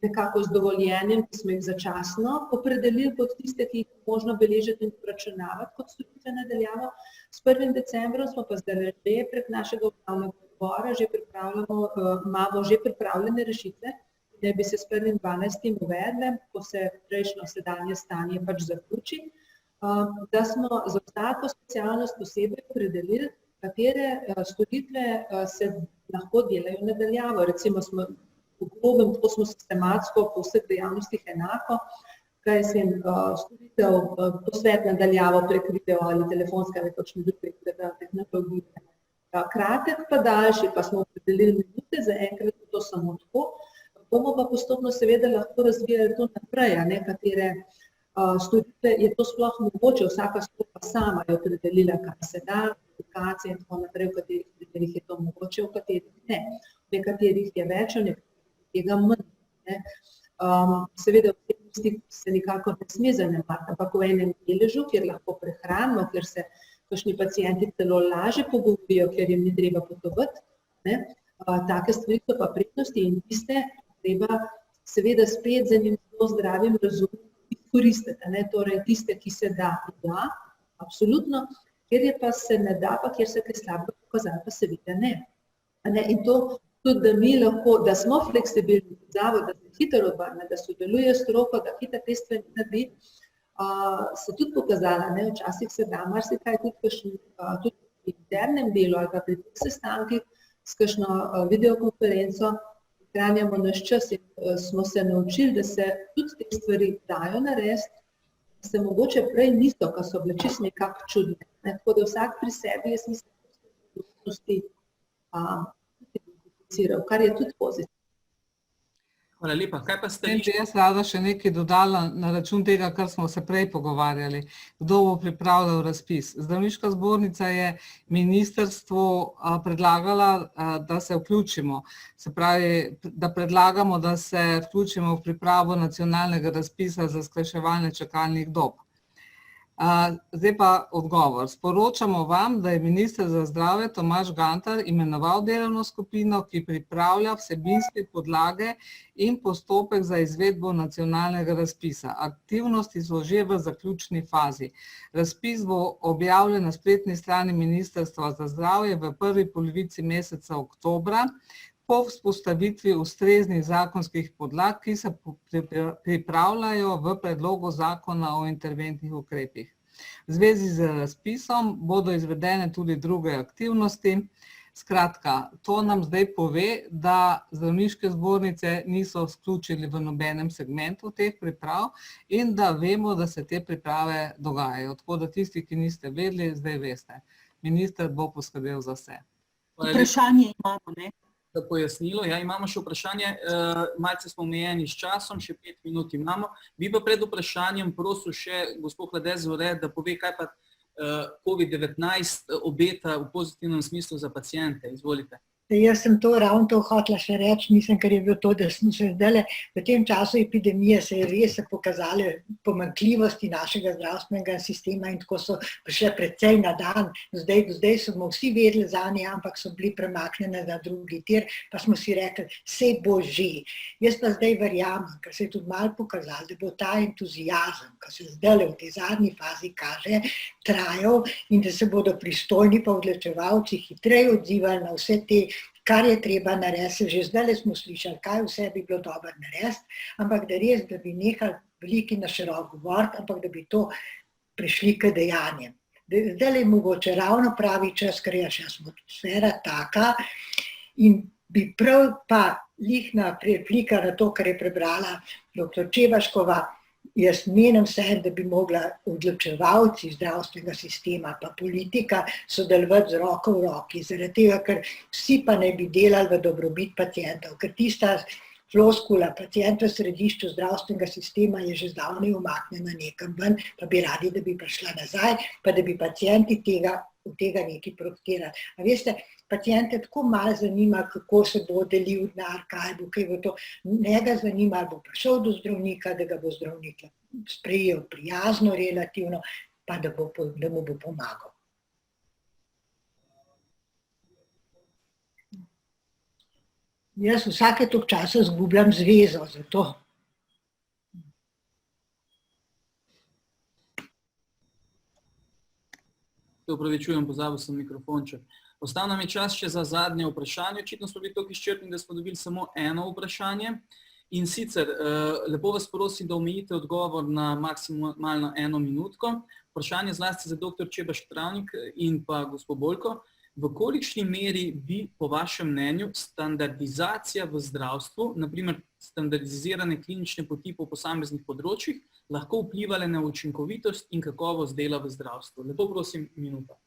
nekako z dovoljenjem, ki smo jih začasno opredelili kot tiste, ki jih možno beležiti in obračunavati kot storitve nadaljavo. S 1. decembrom smo pa zdaj že prek našega upravnega odbora imamo že pripravljene rešitve, da bi se s 1.12. uvedle, ko se prejšnjo sedanje stanje pač zaključi, da smo za vsako specialnost posebej opredelili, katere storitve se lahko delajo nadaljavo. Recimo smo v grobem, tako smo sistematsko po vseh dejavnostih enako, kaj se jim storitev posvet nadaljavo prek video ali telefonske ali kakšne druge tehnologije. Kratek pa daljši, pa smo opredelili minute, zaenkrat je to samo tako, bomo pa postopno seveda lahko razvijali to naprej, a ne, katere storitve je to sploh mogoče, vsaka stroka sama je opredelila, kaj se da, aplikacije in tako naprej, v katerih primerih je to mogoče, v katerih ne. V nekaterih je več, v nekaterih tega manj. Seveda vsebnosti se nikakor ne sme zanemariti, ampak v enem deležu, kjer lahko prehranimo, kjer se kakšni pacienti celo lažje pogovorijo, ker jim ni treba potovati, take stvari so pa prednosti in tiste treba seveda spet z enim zelo zdravim razumom izkoristiti, torej tiste, ki se da, absolutno, kjer je pa se ne da, pa kjer se kaj slabega pokazati, pa seveda ne. In to tudi, da mi lahko, da smo fleksibilni zavod, da se hitro odvrne, da sodeluje stroko, da hitro te stvari naredi, se tudi pokazala, včasih se da marsikaj tudi v internem delu ali pa pri teh sestankih s kakšno videokonferenco, hranjamo naš čas in smo se naučili, da se tudi te stvari dajo narediti, da se mogoče prej niso, ko so bile čisto nekako čudne. Tako da vsak pri sebi, jaz mislim, da se kar je tudi pozitivno. Hvala lepa. Kaj pa ste Jaz rada še nekaj dodala na račun tega, kar smo se prej pogovarjali. Kdo bo pripravljal razpis? Zdravniška zbornica je ministrstvu predlagala, da se vključimo. Se pravi, da predlagamo, da se vključimo v pripravo nacionalnega razpisa za skrajševanje čakalnih dob. Zdaj pa odgovor. Sporočamo vam, da je minister za zdravje Tomaž Gantar imenoval delovno skupino, ki pripravlja vsebinske podlage in postopek za izvedbo nacionalnega razpisa. Aktivnosti so že v zaključni fazi. Razpis bo objavljen na spletni strani Ministrstva za zdravje v prvi polovici meseca oktobra, po vzpostavitvi ustreznih zakonskih podlag, ki se pripravljajo v predlogu zakona o interventnih ukrepih. V zvezi z razpisom bodo izvedene tudi druge aktivnosti. Skratka, to nam zdaj pove, da zdravniške zbornice niso vključili v nobenem segmentu teh priprav in da vemo, da se te priprave dogajajo. Tako da tisti, ki niste vedeli, zdaj veste. Minister bo poskrbel za vse. Vprašanje imamo, ne? Za pojasnilo. Ja, imamo še vprašanje, malce smo omejeni s časom, še 5 minut imamo. Bi pa pred vprašanjem prosil še gospod Hlade Zore, da pove, kaj pa COVID-19 obeta v pozitivnem smislu za paciente. Izvolite. Jaz sem to ravno to hotela še reči, mislim, ker je bilo to, da smo se zdaj v tem času epidemije se je res pokazale pomanjkljivosti našega zdravstvenega sistema in tako so prišle precej na dan. Zdaj smo vsi vedeli zanje, ampak so bili premaknjene na drugi tir, pa smo si rekli, saj bo že. Jaz pa zdaj verjamem, ker se je tudi malo pokazalo, da bo ta entuzijazem, ki se zdaj v tej zadnji fazi kaže, trajal in da se bodo pristojni pa odločevalci hitreje odzivali na vse te, kar je treba narediti. Že zdaj smo slišali, kaj vse bi bilo dobro narediti, ampak da res, da bi nehali veliki na široko govoriti, ampak da bi to prišli k dejanjem. Zdaj je mogoče ravno pravi čas, ker je še atmosfera taka in bi prav pa lihna replika na to, kar je prebrala dr. Čebaškova. Jaz menim vse, da bi mogla odločevalci zdravstvenega sistema pa politika sodelovati z roko v roki, zaradi tega, ker vsi pa ne bi delali v dobrobit pacientov, ker tista floskula pacient v središču zdravstvenega sistema je že zdavnaj umaknjena nekam ven, pa bi radi, da bi prišla nazaj, pa da bi pacienti od tega nekaj profitirali. A veste, paciente tako malo zanima, kako se bo delil denar, kaj bo, kaj bo to. Njega zanima, ali bo prišel do zdravnika, da ga bo zdravnik sprejel prijazno relativno, pa da mu bo pomagal. Jaz vsake toliko časa izgubljam zvezo za to. Se opravičujem, pozabil sem mikrofonček. Ostal nam je čas še za zadnje vprašanje. Očitno smo bili toliko izčrpni, da smo dobili samo eno vprašanje. In sicer, lepo vas prosim, da omejite odgovor na maksimalno 1 minutko. Vprašanje zlasti za dr. Čebašk Travnik in pa gospod Boljko. V kolikšni meri bi, po vašem mnenju, standardizacija v zdravstvu, naprimer standardizirane klinične poti po posameznih področjih, lahko vplivale na učinkovitost in kakovost dela v zdravstvu? Lepo prosim, minuta.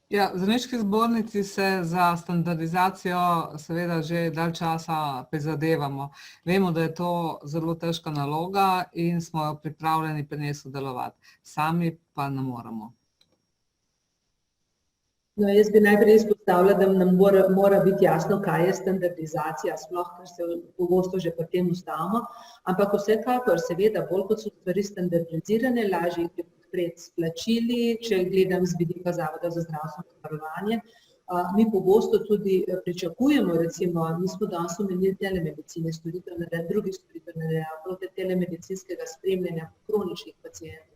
Ja, v zdravniški zbornici se za standardizacijo seveda že dalj časa prizadevamo. Vemo, da je to zelo težka naloga in smo pripravljeni pri njej sodelovati. Sami pa ne moremo. No, jaz bi najprej izpostavila, da nam mora biti jasno, kaj je standardizacija, sploh, ker se pogosto že pri tem ustavimo, ampak vsekakor seveda, bolj kot so stvari standardizirane, lažje jih je podpreti s plačili, če gledam z vidika Zavoda za zdravstveno zavarovanje. Mi pogosto tudi pričakujemo, recimo, mi smo danes omenili telemedicine, drugih storitev, telemedicinskega spremljanja kroničnih pacientov.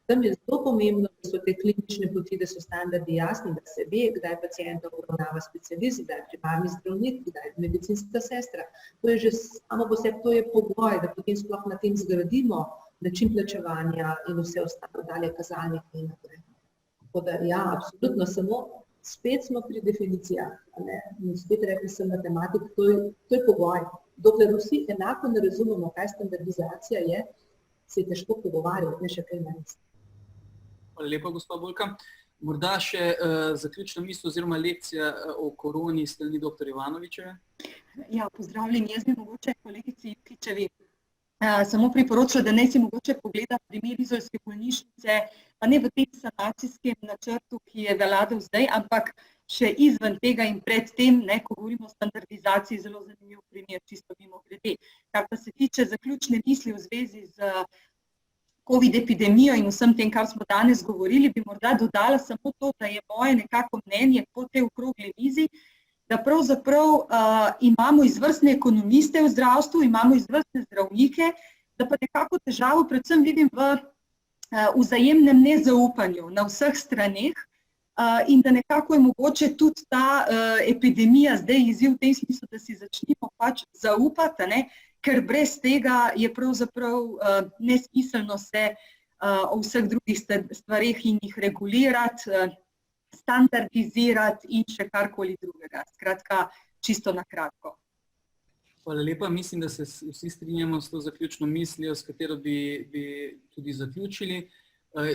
Tam je zelo pomembno, da so te klinične poti, da so standardi jasni, da se ve, kdaj pacienta obravnava specialist, kdaj primarni zdravnik, kdaj medicinska sestra. To je že samo po sebi, to je pogoj, da potem sploh na tem zgradimo način plačevanja in vse ostalo, dalje kazalnike in naprej. Tako da ja, absolutno, samo spet smo pri definicijah, in spet rekli sem matematik, to je pogoj. Dokler vsi enako ne razumemo, kaj standardizacija je, se je težko pogovarjati, ne še kaj manj. Hvala lepa, gospod Boljka. Morda še zaključna misel oziroma lekcija o koroni s strani dr. Ivanovičeve. Ja, pozdravljen, jaz bi mogoče kolegici Jukičevi samo priporočila, da naj si mogoče pogleda primer izolske bolnišnice, pa ne v tem sanacijskem načrtu, ki je vladal zdaj, ampak še izven tega in pred tem, ko govorimo o standardizaciji, zelo zanimiv primer, čisto mimogrede. Kar pa se tiče zaključne misli v zvezi z COVID epidemijo in vsem tem, kar smo danes govorili, bi morda dodala samo to, da je moje nekako mnenje po tej okrogle mizi, da pravzaprav imamo izvrstne ekonomiste v zdravstvu, imamo izvrstne zdravnike, da pa nekako težavo predvsem vidim v vzajemnem nezaupanju na vseh straneh in da nekako je mogoče tudi ta epidemija zdaj izziv v tem smislu, da si začnimo pač zaupati, ker brez tega je pravzaprav nesmiselno se o vseh drugih stvareh in jih regulirati. standardizirati in še karkoli drugega. Skratka, čisto na kratko. Hvala lepa. Mislim, da se vsi strinjamo s to zaključno mislijo, s katero bi tudi zaključili.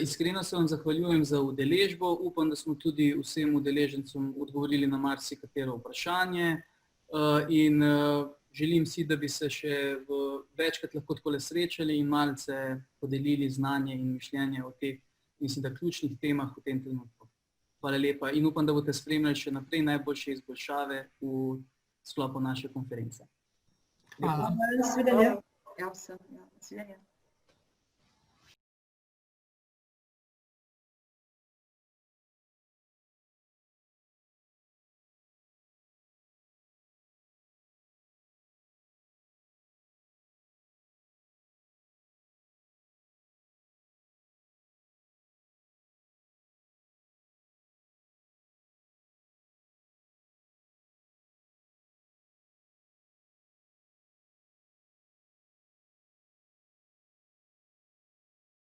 Iskreno se vam zahvaljujem za udeležbo. Upam, da smo tudi vsem udeležencem odgovorili na marsikatero vprašanje in želim si, da bi se še večkrat lahko takole srečali in malce podelili znanje in mišljenje o teh, mislim, da ključnih temah v tem trenutku. Hvala lepa in upam, da boste spremljali še naprej najboljše izboljšave v sklopu naše konference. Hvala. Nasvidenje. Ja, vsem. Ja, nasvidenje.